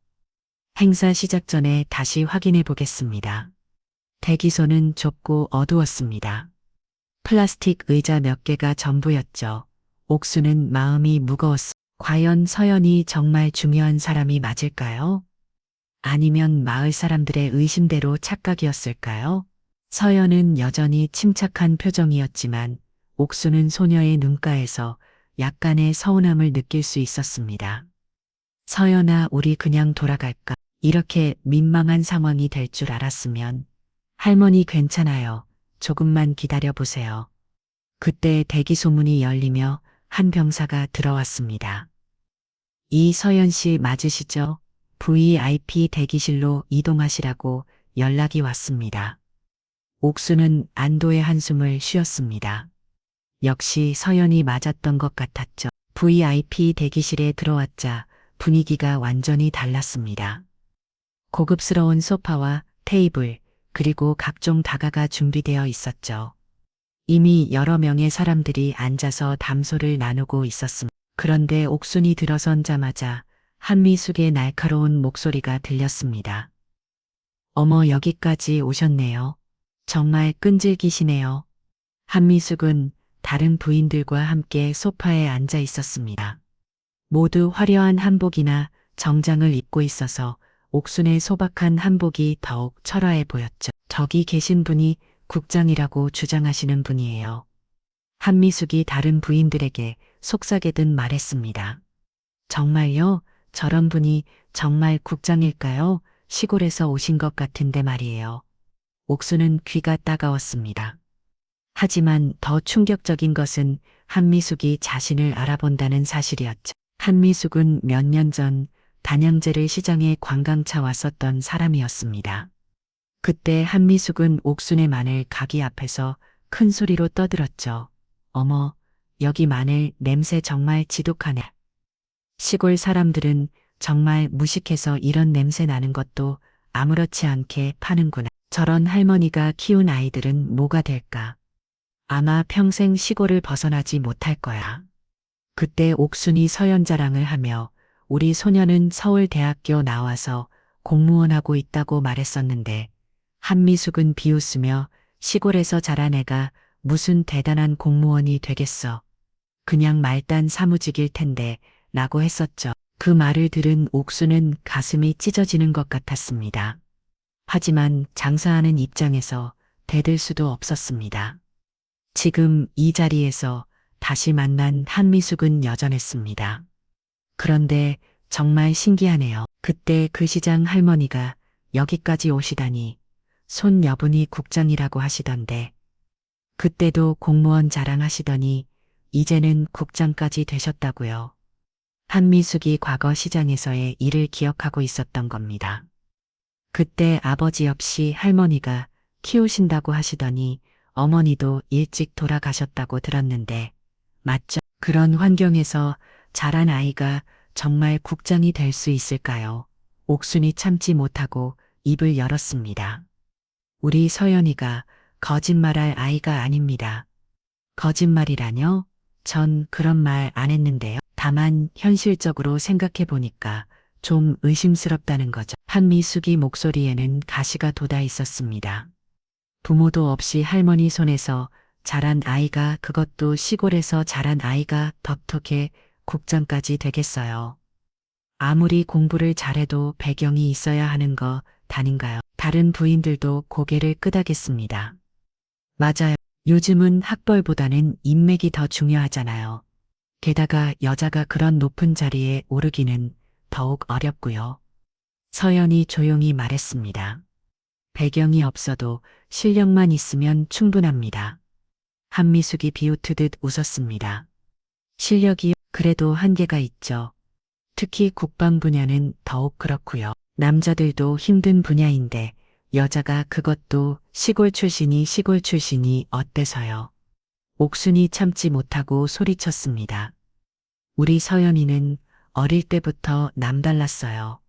행사 시작 전에 다시 확인해 보겠습니다. 대기소는 좁고 어두웠습니다. 플라스틱 의자 몇 개가 전부였죠. 옥수는 마음이 무거웠습니다. 과연 서연이 정말 중요한 사람이 맞을까요? 아니면 마을 사람들의 의심대로 착각이었을까요? 서연은 여전히 침착한 표정이었지만 옥수는 소녀의 눈가에서 약간의 서운함을 느낄 수 있었습니다. 서연아, 우리 그냥 돌아갈까? 이렇게 민망한 상황이 될 줄 알았으면 할머니 괜찮아요. 조금만 기다려 보세요. 그때 대기 소문이 열리며 한 병사가 들어왔습니다. 이서연 씨 맞으시죠? VIP 대기실로 이동하시라고 연락이 왔습니다. 옥수는 안도의 한숨을 쉬었습니다. 역시 서연이 맞았던 것 같았죠. VIP 대기실에 들어왔자 분위기가 완전히 달랐습니다. 고급스러운 소파와 테이블, 그리고 각종 다가가 준비되어 있었죠. 이미 여러 명의 사람들이 앉아서 담소를 나누고 있었습니다. 그런데 옥순이 들어선자마자 한미숙의 날카로운 목소리가 들렸습니다. 어머, 여기까지 오셨네요. 정말 끈질기시네요. 한미숙은 다른 부인들과 함께 소파에 앉아 있었습니다. 모두 화려한 한복이나 정장을 입고 있어서 옥순의 소박한 한복이 더욱 철화해 보였죠. 저기 계신 분이 국장이라고 주장하시는 분이에요. 한미숙이 다른 부인들에게 속삭이듯 말했습니다. 정말요? 저런 분이 정말 국장일까요? 시골에서 오신 것 같은데 말이에요. 옥수는 귀가 따가웠습니다. 하지만 더 충격적인 것은 한미숙이 자신을 알아본다는 사실이었죠. 한미숙은 몇 년 전 단양제를 시장에 관광차 왔었던 사람이었습니다. 그때 한미숙은 옥순의 마늘 가게 앞에서 큰 소리로 떠들었죠. 어머, 여기 마늘 냄새 정말 지독하네. 시골 사람들은 정말 무식해서 이런 냄새 나는 것도 아무렇지 않게 파는구나. 저런 할머니가 키운 아이들은 뭐가 될까? 아마 평생 시골을 벗어나지 못할 거야. 그때 옥순이 서연자랑을 하며 우리 소녀는 서울대학교 나와서 공무원하고 있다고 말했었는데 한미숙은 비웃으며 시골에서 자란 애가 무슨 대단한 공무원이 되겠어. 그냥 말단 사무직일 텐데 라고 했었죠. 그 말을 들은 옥수는 가슴이 찢어지는 것 같았습니다. 하지만 장사하는 입장에서 대들 수도 없었습니다. 지금 이 자리에서 다시 만난 한미숙은 여전했습니다. 그런데 정말 신기하네요. 그때 그 시장 할머니가 여기까지 오시다니 손 여분이 국장이라고 하시던데 그때도 공무원 자랑하시더니 이제는 국장까지 되셨다고요. 한미숙이 과거 시장에서의 일을 기억하고 있었던 겁니다. 그때 아버지 없이 할머니가 키우신다고 하시더니 어머니도 일찍 돌아가셨다고 들었는데 맞죠? 그런 환경에서 자란 아이가 정말 국장이 될 수 있을까요? 옥순이 참지 못하고 입을 열었습니다. 우리 서연이가 거짓말할 아이가 아닙니다. 거짓말이라뇨? 전 그런 말 안 했는데요. 다만 현실적으로 생각해 보니까 좀 의심스럽다는 거죠. 한미숙이 목소리에는 가시가 돋아 있었습니다. 부모도 없이 할머니 손에서 자란 아이가 그것도 시골에서 자란 아이가 덕톡해 국장까지 되겠어요. 아무리 공부를 잘해도 배경이 있어야 하는 거 다닌가요? 다른 부인들도 고개를 끄덕였습니다. 맞아요. 요즘은 학벌보다는 인맥이 더 중요하잖아요. 게다가 여자가 그런 높은 자리에 오르기는 더욱 어렵고요. 서연이 조용히 말했습니다. 배경이 없어도 실력만 있으면 충분합니다. 한미숙이 비웃듯 웃었습니다. 실력이 그래도 한계가 있죠. 특히 국방 분야는 더욱 그렇고요. 남자들도 힘든 분야인데 여자가 그것도 시골 출신이 어때서요? 옥순이 참지 못하고 소리쳤습니다. 우리 서연이는 어릴 때부터 남달랐어요.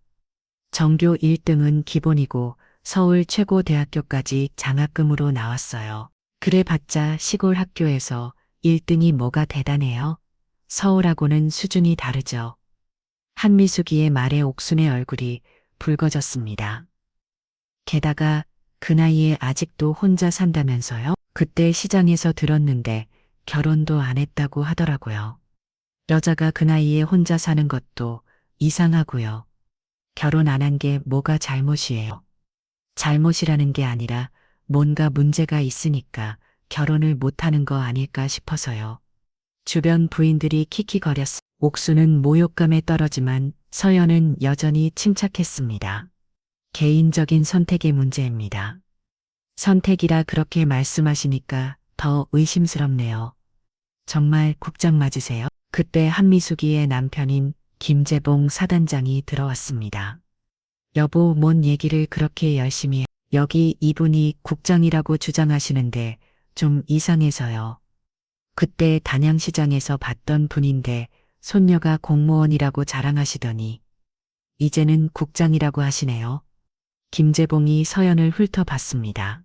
전교 1등은 기본이고 서울 최고대학교까지 장학금으로 나왔어요. 그래봤자 시골 학교에서 1등이 뭐가 대단해요? 서울하고는 수준이 다르죠. 한미숙이의 말에 옥순의 얼굴이 붉어졌습니다. 게다가 그 나이에 아직도 혼자 산다면서요? 그때 시장에서 들었는데 결혼도 안 했다고 하더라고요. 여자가 그 나이에 혼자 사는 것도 이상하고요. 결혼 안 한 게 뭐가 잘못이에요? 잘못이라는 게 아니라 뭔가 문제가 있으니까 결혼을 못 하는 거 아닐까 싶어서요. 주변 부인들이 킥킥거렸어. 옥수는 모욕감에 떨어지만 서연은 여전히 침착했습니다. 개인적인 선택의 문제입니다. 선택이라 그렇게 말씀하시니까 더 의심스럽네요. 정말 국장 맞으세요? 그때 한미숙이의 남편인 김재봉 사단장이 들어왔습니다. 여보, 뭔 얘기를 그렇게 열심히 해. 여기 이분이 국장이라고 주장하시는데 좀 이상해서요. 그때 단양시장에서 봤던 분인데 손녀가 공무원이라고 자랑하시더니 이제는 국장이라고 하시네요. 김재봉이 서연을 훑어봤습니다.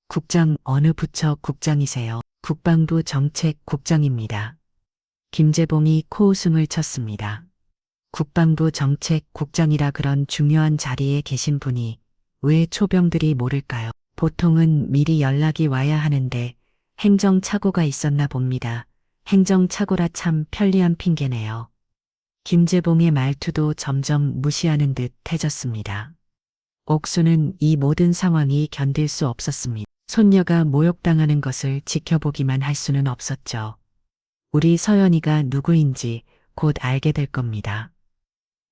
국장 어느 부처 국장이세요? 국방부 정책국장입니다. 김재봉이 코웃음을 쳤습니다. 국방부 정책국장이라 그런 중요한 자리에 계신 분이 왜 초병들이 모를까요? 보통은 미리 연락이 와야 하는데 행정착오가 있었나 봅니다. 행정착오라 참 편리한 핑계네요. 김재봉의 말투도 점점 무시하는 듯 해졌습니다. 옥수는 이 모든 상황이 견딜 수 없었습니다. 손녀가 모욕당하는 것을 지켜보기만 할 수는 없었죠. 우리 서연이가 누구인지 곧 알게 될 겁니다.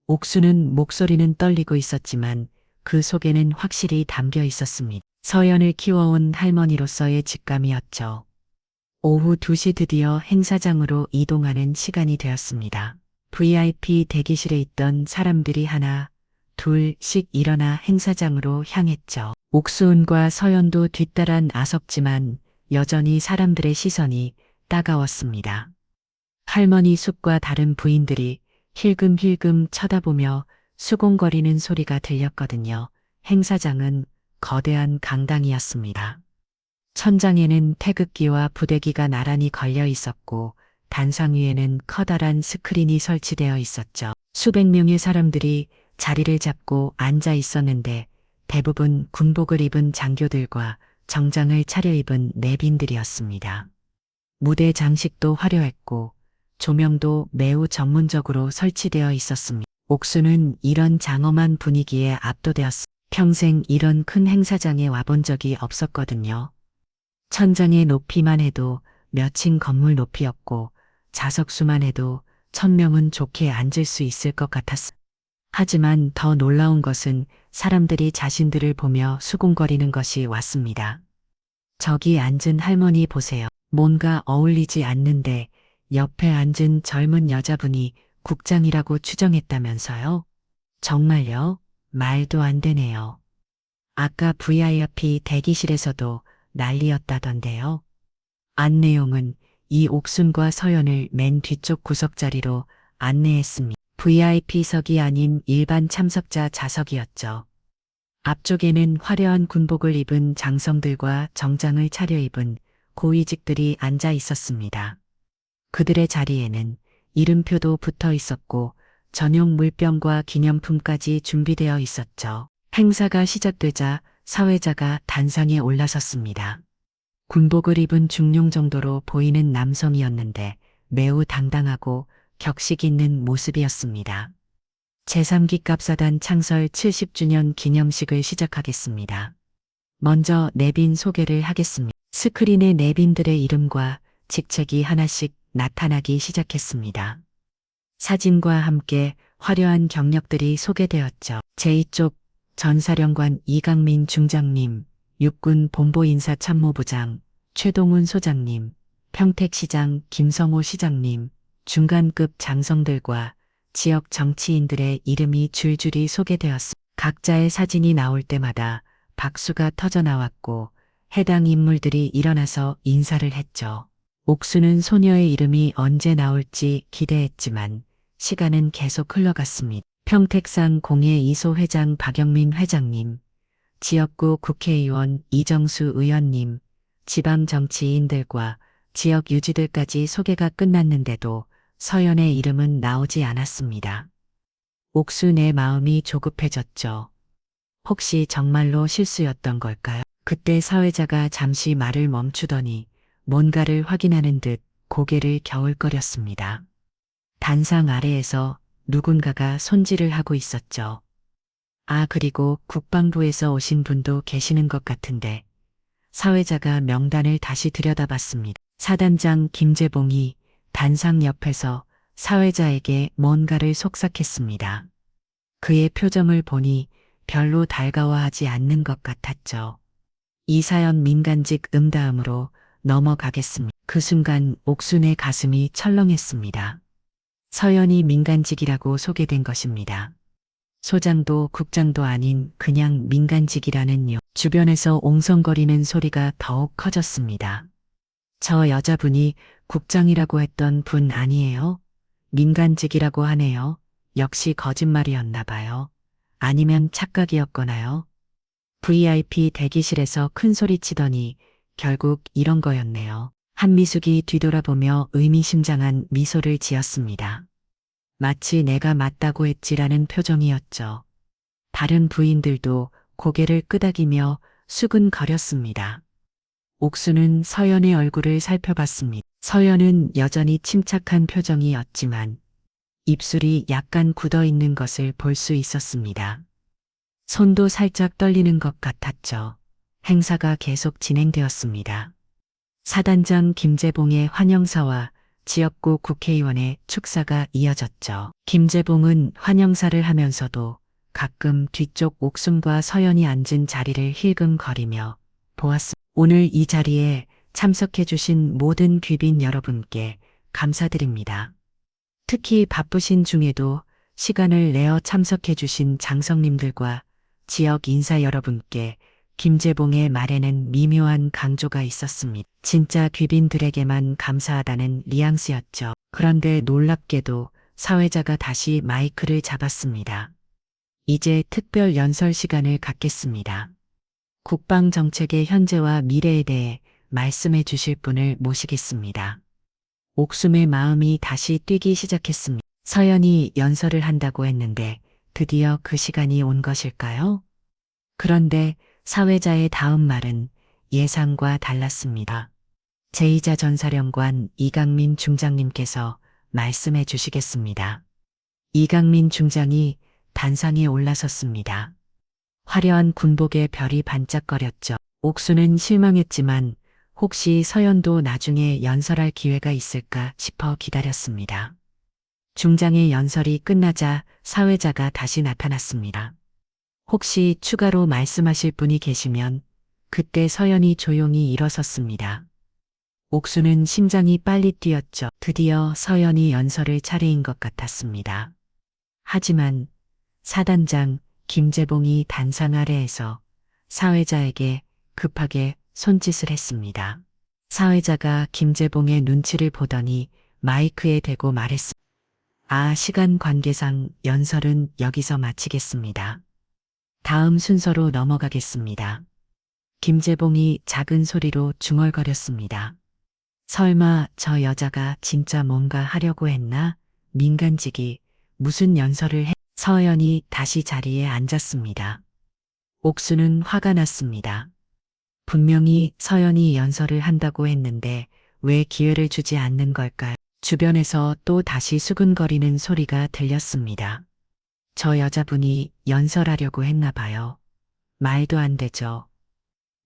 옥수는 목소리는 떨리고 있었지만 그 속에는 확실히 담겨 있었습니다. 서연을 키워온 할머니로서의 직감이었죠. 오후 2시 드디어 행사장으로 이동하는 시간이 되었습니다. VIP 대기실에 있던 사람들이 하나, 둘씩 일어나 행사장으로 향했죠. 옥수은과 서연도 뒤따란 아섭지만 여전히 사람들의 시선이 따가웠습니다. 할머니 숲과 다른 부인들이 힐끔힐끔 쳐다보며 수공거리는 소리가 들렸거든요. 행사장은 거대한 강당이었습니다. 천장에는 태극기와 부대기가 나란히 걸려 있었고 단상 위에는 커다란 스크린이 설치되어 있었죠. 수백 명의 사람들이 자리를 잡고 앉아 있었는데 대부분 군복을 입은 장교들과 정장을 차려입은 내빈들이었습니다. 무대 장식도 화려했고 조명도 매우 전문적으로 설치되어 있었습니다. 옥수는 이런 장엄한 분위기에 압도되었습니다. 평생 이런 큰 행사장에 와본 적이 없었거든요. 천장의 높이만 해도 몇 층 건물 높이였고 좌석수만 해도 1000명은 좋게 앉을 수 있을 것 같았습니다. 하지만 더 놀라운 것은 사람들이 자신들을 보며 수군거리는 것이 왔습니다. 저기 앉은 할머니 보세요. 뭔가 어울리지 않는데 옆에 앉은 젊은 여자분이 국장이라고 추정했다면서요? 정말요? 말도 안 되네요. 아까 VIP 대기실에서도 난리였다던데요. 안내용은 이 옥순과 서연을 맨 뒤쪽 구석 자리로 안내했습니다. VIP석이 아닌 일반 참석자 좌석이었죠. 앞쪽에는 화려한 군복을 입은 장성들과 정장을 차려입은 고위직들이 앉아 있었습니다. 그들의 자리에는 이름표도 붙어 있었고 전용 물병과 기념품까지 준비되어 있었죠. 행사가 시작되자 사회자가 단상에 올라섰습니다. 군복을 입은 중령 정도로 보이는 남성이었는데 매우 당당하고 격식 있는 모습이었습니다. 제3기 갑사단 창설 70주년 기념식을 시작하겠습니다. 먼저 내빈 소개를 하겠습니다. 스크린에 내빈들의 이름과 직책이 하나씩 나타나기 시작했습니다. 사진과 함께 화려한 경력들이 소개되었죠. 제2쪽 전사령관 이강민 중장님, 육군 본부인사참모부장 최동훈 소장님, 평택시장 김성호 시장님, 중간급 장성들과 지역 정치인들의 이름이 줄줄이 소개되었습니다. 각자의 사진이 나올 때마다 박수가 터져 나왔고 해당 인물들이 일어나서 인사를 했죠. 옥수는 소녀의 이름이 언제 나올지 기대했지만 시간은 계속 흘러갔습니다. 평택상 공예 이소 회장 박영민 회장님, 지역구 국회의원 이정수 의원님, 지방 정치인들과 지역 유지들까지 소개가 끝났는데도 서연의 이름은 나오지 않았습니다. 옥수 내 마음이 조급해졌죠. 혹시 정말로 실수였던 걸까요? 그때 사회자가 잠시 말을 멈추더니 뭔가를 확인하는 듯 고개를 겨울거렸습니다. 단상 아래에서 누군가가 손질을 하고 있었죠. 아, 그리고 국방부에서 오신 분도 계시는 것 같은데 사회자가 명단을 다시 들여다봤습니다. 사단장 김재봉이 단상 옆에서 사회자에게 뭔가를 속삭했습니다. 그의 표정을 보니 별로 달가워하지 않는 것 같았죠. 이 사연 민간직 다음으로 넘어가겠습니다. 그 순간 옥순의 가슴이 철렁했습니다. 서연이 민간직이라고 소개된 것입니다. 소장도 국장도 아닌 그냥 민간직이라는요. 주변에서 옹성거리는 소리가 더욱 커졌습니다. 저 여자분이 국장이라고 했던 분 아니에요? 민간직이라고 하네요. 역시 거짓말이었나 봐요. 아니면 착각이었거나요? VIP 대기실에서 큰 소리 치더니 결국 이런 거였네요. 한미숙이 뒤돌아보며 의미심장한 미소를 지었습니다. 마치 내가 맞다고 했지라는 표정이었죠. 다른 부인들도 고개를 끄덕이며 수근거렸습니다. 옥수는 서연의 얼굴을 살펴봤습니다. 서연은 여전히 침착한 표정이었지만 입술이 약간 굳어 있는 것을 볼 수 있었습니다. 손도 살짝 떨리는 것 같았죠. 행사가 계속 진행되었습니다. 사단장 김재봉의 환영사와 지역구 국회의원의 축사가 이어졌죠. 김재봉은 환영사를 하면서도 가끔 뒤쪽 옥순과 서연이 앉은 자리를 힐끔거리며 보았습니다. 오늘 이 자리에 참석해 주신 모든 귀빈 여러분께 감사드립니다. 특히 바쁘신 중에도 시간을 내어 참석해 주신 장성님들과 지역 인사 여러분께 김재봉의 말에는 미묘한 강조가 있었습니다. 진짜 귀빈들에게만 감사하다는 뉘앙스였죠. 그런데 놀랍게도 사회자가 다시 마이크를 잡았습니다. 이제 특별 연설 시간을 갖겠습니다. 국방 정책의 현재와 미래에 대해 말씀해 주실 분을 모시겠습니다. 옥숨의 마음이 다시 뛰기 시작했습니다. 서연이 연설을 한다고 했는데 드디어 그 시간이 온 것일까요? 그런데 사회자의 다음 말은 예상과 달랐습니다. 제2자 전사령관 이강민 중장님께서 말씀해 주시겠습니다. 이강민 중장이 단상에 올라섰습니다. 화려한 군복에 별이 반짝거렸죠. 옥수는 실망했지만 혹시 서연도 나중에 연설할 기회가 있을까 싶어 기다렸습니다. 중장의 연설이 끝나자 사회자가 다시 나타났습니다. 혹시 추가로 말씀하실 분이 계시면 그때 서연이 조용히 일어섰습니다. 옥수는 심장이 빨리 뛰었죠. 드디어 서연이 연설을 차례인 것 같았습니다. 하지만 사단장 김재봉이 단상 아래에서 사회자에게 급하게 손짓을 했습니다. 사회자가 김재봉의 눈치를 보더니 마이크에 대고 말했습니다. 시간 관계상 연설은 여기서 마치겠습니다. 다음 순서로 넘어가겠습니다. 김재봉이 작은 소리로 중얼거렸습니다. 설마 저 여자가 진짜 뭔가 하려고 했나? 민간직이 무슨 연설을 해? 서연이 다시 자리에 앉았습니다. 옥수는 화가 났습니다. 분명히 서연이 연설을 한다고 했는데 왜 기회를 주지 않는 걸까요? 주변에서 또 다시 수근거리는 소리가 들렸습니다. 저 여자분이 연설하려고 했나 봐요. 말도 안 되죠.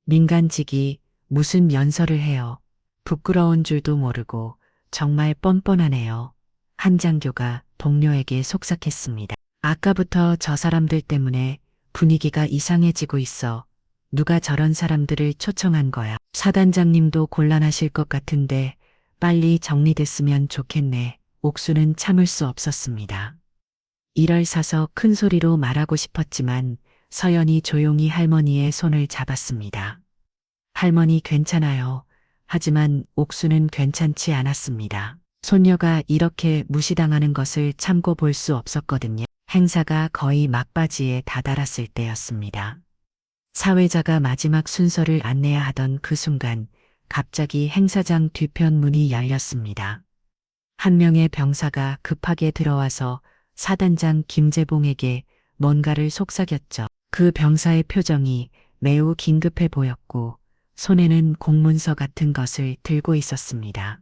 민간직이 무슨 연설을 해요. 부끄러운 줄도 모르고 정말 뻔뻔하네요. 한장교가 동료에게 속삭했습니다. 아까부터 저 사람들 때문에 분위기가 이상해지고 있어. 누가 저런 사람들을 초청한 거야. 사단장님도 곤란하실 것 같은데 빨리 정리됐으면 좋겠네. 옥수는 참을 수 없었습니다. 이를 사서 큰 소리로 말하고 싶었지만 서연이 조용히 할머니의 손을 잡았습니다. 할머니 괜찮아요. 하지만 옥수는 괜찮지 않았습니다. 손녀가 이렇게 무시당하는 것을 참고 볼 수 없었거든요. 행사가 거의 막바지에 다다랐을 때였습니다. 사회자가 마지막 순서를 안내해야 하던 그 순간 갑자기 행사장 뒤편 문이 열렸습니다. 한 명의 병사가 급하게 들어와서 사단장 김재봉에게 뭔가를 속삭였죠. 그 병사의 표정이 매우 긴급해 보였고 손에는 공문서 같은 것을 들고 있었습니다.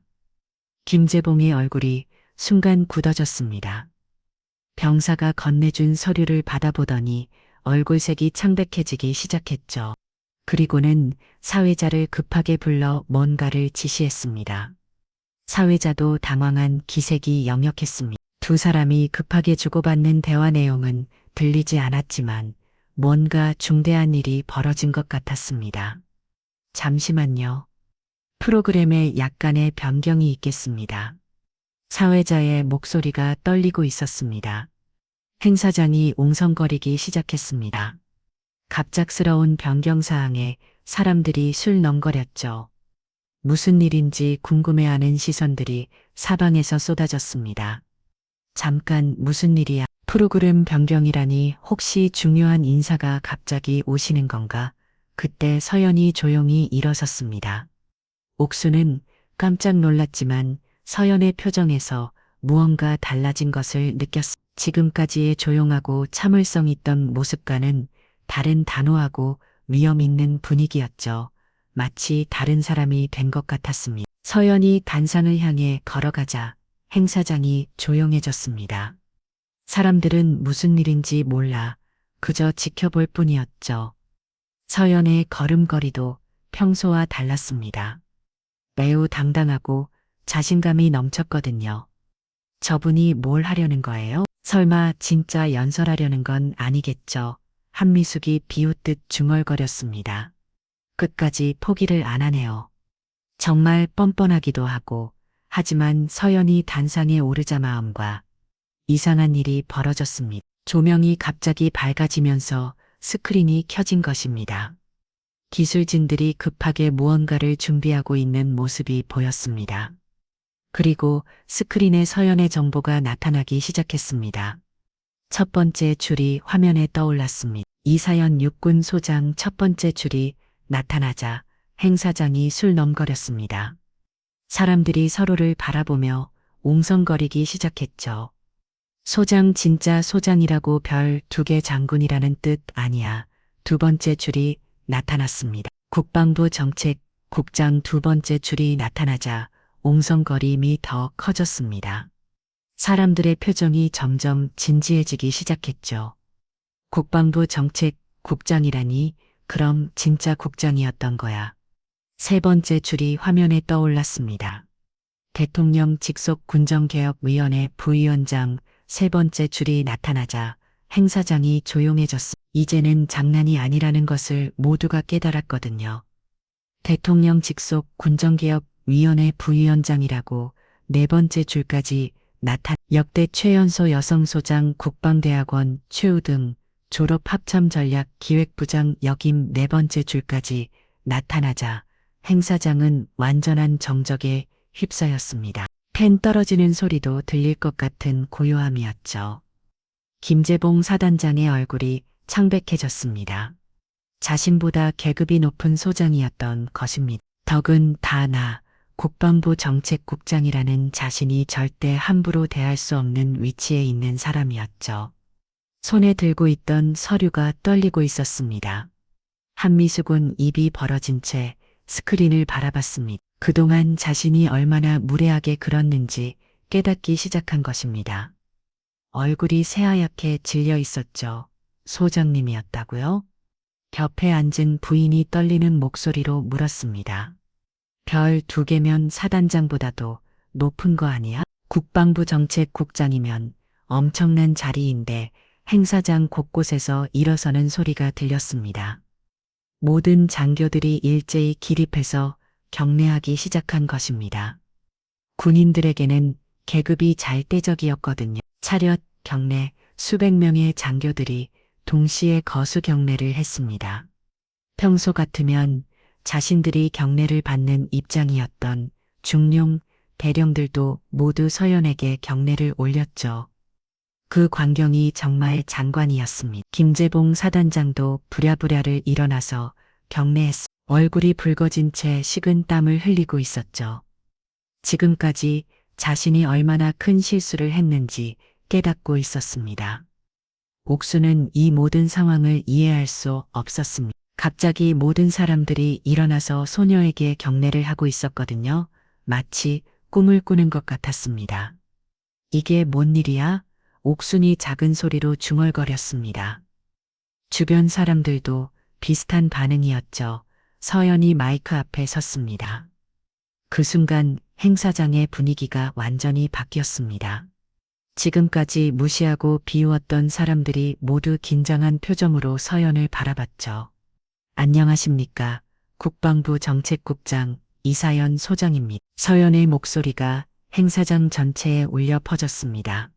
김재봉의 얼굴이 순간 굳어졌습니다. 병사가 건네준 서류를 받아보더니 얼굴색이 창백해지기 시작했죠. 그리고는 사회자를 급하게 불러 뭔가를 지시했습니다. 사회자도 당황한 기색이 역력했습니다. 두 사람이 급하게 주고받는 대화 내용은 들리지 않았지만 뭔가 중대한 일이 벌어진 것 같았습니다. 잠시만요. 프로그램에 약간의 변경이 있겠습니다. 사회자의 목소리가 떨리고 있었습니다. 행사장이 옹성거리기 시작했습니다. 갑작스러운 변경사항에 사람들이 술렁거렸죠. 무슨 일인지 궁금해하는 시선들이 사방에서 쏟아졌습니다. 잠깐 무슨 일이야? 프로그램 변경이라니 혹시 중요한 인사가 갑자기 오시는 건가? 그때 서연이 조용히 일어섰습니다. 옥수는 깜짝 놀랐지만 서연의 표정에서 무언가 달라진 것을 느꼈습니다. 지금까지의 조용하고 참을성 있던 모습과는 다른 단호하고 위험 있는 분위기였죠. 마치 다른 사람이 된 것 같았습니다. 서연이 단상을 향해 걸어가자 행사장이 조용해졌습니다. 사람들은 무슨 일인지 몰라 그저 지켜볼 뿐이었죠. 서연의 걸음걸이도 평소와 달랐습니다. 매우 당당하고 자신감이 넘쳤거든요. 저분이 뭘 하려는 거예요? 설마 진짜 연설하려는 건 아니겠죠. 한미숙이 비웃듯 중얼거렸습니다. 끝까지 포기를 안 하네요. 정말 뻔뻔하기도 하고, 하지만 서연이 단상에 오르자 마음과 이상한 일이 벌어졌습니다. 조명이 갑자기 밝아지면서 스크린이 켜진 것입니다. 기술진들이 급하게 무언가를 준비하고 있는 모습이 보였습니다. 그리고 스크린에 서연의 정보가 나타나기 시작했습니다. 첫 번째 줄이 화면에 떠올랐습니다. 이사연 육군 소장 첫 번째 줄이 나타나자 행사장이 술렁거렸습니다. 사람들이 서로를 바라보며 웅성거리기 시작했죠. 소장 진짜 소장이라고 별 2개 장군이라는 뜻 아니야. 두 번째 줄이 나타났습니다. 국방부 정책국장 두 번째 줄이 나타나자 옹성거림이 더 커졌습니다. 사람들의 표정이 점점 진지해지기 시작했죠. 국방부 정책국장이라니 그럼 진짜 국장이었던 거야. 세 번째 줄이 화면에 떠올랐습니다. 대통령 직속 군정개혁위원회 부위원장 세 번째 줄이 나타나자 행사장이 조용해졌습니다. 이제는 장난이 아니라는 것을 모두가 깨달았거든요. 대통령 직속 군정개혁위원회 부위원장이라고 네 번째 줄까지 역대 최연소 여성소장 국방대학원 최우등 졸업 합참전략기획부장 역임 네 번째 줄까지 나타나자 행사장은 완전한 정적에 휩싸였습니다. 펜 떨어지는 소리도 들릴 것 같은 고요함이었죠. 김재봉 사단장의 얼굴이 창백해졌습니다. 자신보다 계급이 높은 소장이었던 것입니다. 덕은 다 나 국방부 정책국장이라는 자신이 절대 함부로 대할 수 없는 위치에 있는 사람이었죠. 손에 들고 있던 서류가 떨리고 있었습니다. 한미숙은 입이 벌어진 채 스크린을 바라봤습니다. 그동안 자신이 얼마나 무례하게 굴었는지 깨닫기 시작한 것입니다. 얼굴이 새하얗게 질려 있었죠. 소장님이었다고요? 곁에 앉은 부인이 떨리는 목소리로 물었습니다. 별 2개면 사단장보다도 높은 거 아니야? 국방부 정책국장이면 엄청난 자리인데 행사장 곳곳에서 일어서는 소리가 들렸습니다. 모든 장교들이 일제히 기립해서 경례하기 시작한 것입니다. 군인들에게는 계급이 잘대적이었거든요. 차렷, 경례, 수백 명의 장교들이 동시에 거수 경례를 했습니다. 평소 같으면 자신들이 경례를 받는 입장이었던 중령, 대령들도 모두 서연에게 경례를 올렸죠. 그 광경이 정말 장관이었습니다. 김재봉 사단장도 부랴부랴를 일어나서 경례했습니다. 얼굴이 붉어진 채 식은 땀을 흘리고 있었죠. 지금까지 자신이 얼마나 큰 실수를 했는지 깨닫고 있었습니다. 옥수는 이 모든 상황을 이해할 수 없었습니다. 갑자기 모든 사람들이 일어나서 소녀에게 경례를 하고 있었거든요. 마치 꿈을 꾸는 것 같았습니다. 이게 뭔 일이야? 옥순이 작은 소리로 중얼거렸습니다. 주변 사람들도 비슷한 반응이었죠. 서연이 마이크 앞에 섰습니다. 그 순간 행사장의 분위기가 완전히 바뀌었습니다. 지금까지 무시하고 비웃었던 사람들이 모두 긴장한 표정으로 서연을 바라봤죠. 안녕하십니까. 국방부 정책국장 이사연 소장입니다. 서연의 목소리가 행사장 전체에 울려 퍼졌습니다.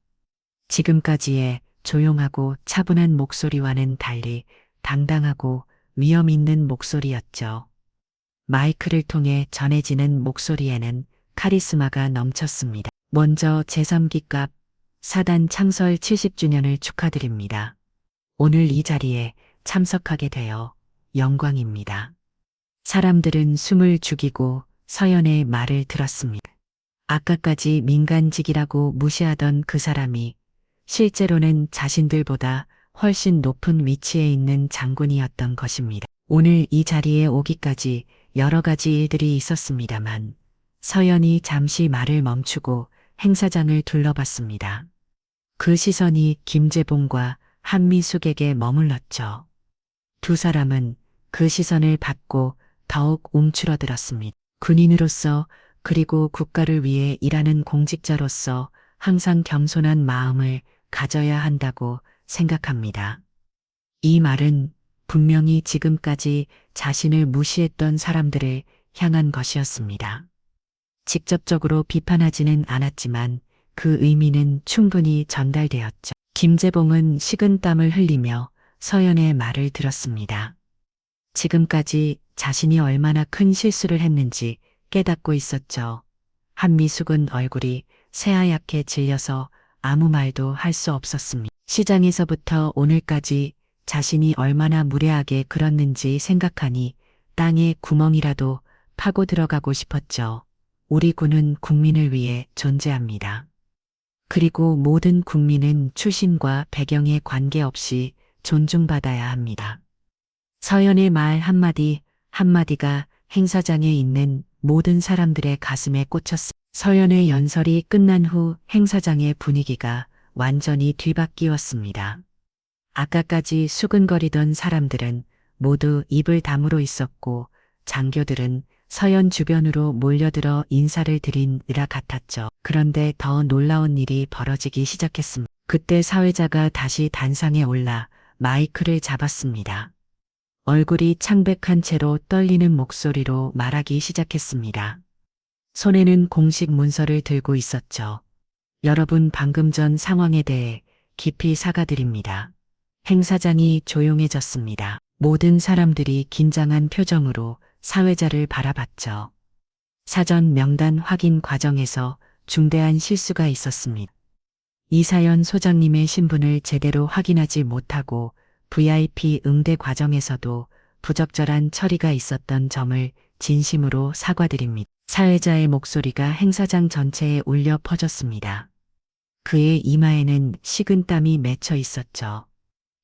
지금까지의 조용하고 차분한 목소리와는 달리 당당하고 위험 있는 목소리였죠. 마이크를 통해 전해지는 목소리에는 카리스마가 넘쳤습니다. 먼저 제3기갑 사단 창설 70주년을 축하드립니다. 오늘 이 자리에 참석하게 되어 영광입니다. 사람들은 숨을 죽이고 서연의 말을 들었습니다. 아까까지 민간직이라고 무시하던 그 사람이 실제로는 자신들보다 훨씬 높은 위치에 있는 장군이었던 것입니다. 오늘 이 자리에 오기까지 여러 가지 일들이 있었습니다만 서연이 잠시 말을 멈추고 행사장을 둘러봤습니다. 그 시선이 김재봉과 한미숙에게 머물렀죠. 두 사람은 그 시선을 받고 더욱 움츠러들었습니다. 군인으로서 그리고 국가를 위해 일하는 공직자로서 항상 겸손한 마음을 가져야 한다고 생각합니다. 이 말은 분명히 지금까지 자신을 무시했던 사람들을 향한 것이었습니다. 직접적으로 비판하지는 않았지만 그 의미는 충분히 전달되었죠. 김재봉은 식은땀을 흘리며 서연의 말을 들었습니다. 지금까지 자신이 얼마나 큰 실수를 했는지 깨닫고 있었죠. 한미숙은 얼굴이 새하얗게 질려서 아무 말도 할 수 없었습니다. 시장에서부터 오늘까지 자신이 얼마나 무례하게 굴었는지 생각하니 땅에 구멍이라도 파고 들어가고 싶었죠. 우리 군은 국민을 위해 존재합니다. 그리고 모든 국민은 출신과 배경에 관계없이 존중받아야 합니다. 서연의 말 한마디 한마디가 행사장에 있는 모든 사람들의 가슴에 꽂혔습니다. 서연의 연설이 끝난 후 행사장의 분위기가 완전히 뒤바뀌었습니다. 아까까지 수근거리던 사람들은 모두 입을 다물어 있었고 장교들은 서연 주변으로 몰려들어 인사를 드린 으라 같았죠. 그런데 더 놀라운 일이 벌어지기 시작했습니다. 그때 사회자가 다시 단상에 올라 마이크를 잡았습니다. 얼굴이 창백한 채로 떨리는 목소리로 말하기 시작했습니다. 손에는 공식 문서를 들고 있었죠. 여러분, 방금 전 상황에 대해 깊이 사과드립니다. 행사장이 조용해졌습니다. 모든 사람들이 긴장한 표정으로 사회자를 바라봤죠. 사전 명단 확인 과정에서 중대한 실수가 있었습니다. 이사연 소장님의 신분을 제대로 확인하지 못하고 VIP 응대 과정에서도 부적절한 처리가 있었던 점을 진심으로 사과드립니다. 사회자의 목소리가 행사장 전체에 울려 퍼졌습니다. 그의 이마에는 식은땀이 맺혀 있었죠.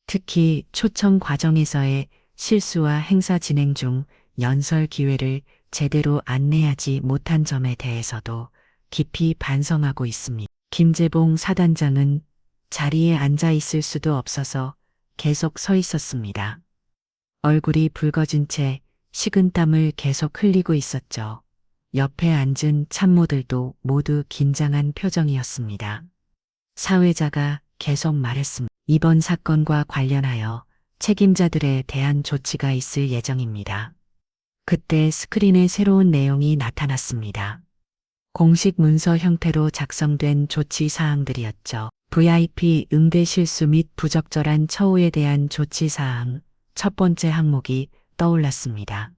특히 초청 과정에서의 실수와 행사 진행 중 연설 기회를 제대로 안내하지 못한 점에 대해서도 깊이 반성하고 있습니다. 김재봉 사단장은 자리에 앉아 있을 수도 없어서 계속 서 있었습니다. 얼굴이 붉어진 채 식은땀을 계속 흘리고 있었죠. 옆에 앉은 참모들도 모두 긴장한 표정이었습니다. 사회자가 계속 말했습니다. 이번 사건과 관련하여 책임자들에 대한 조치가 있을 예정입니다. 그때 스크린에 새로운 내용이 나타났습니다. 공식 문서 형태로 작성된 조치 사항들이었죠. VIP 응대 실수 및 부적절한 처우에 대한 조치 사항 첫 번째 항목이 떠올랐습니다.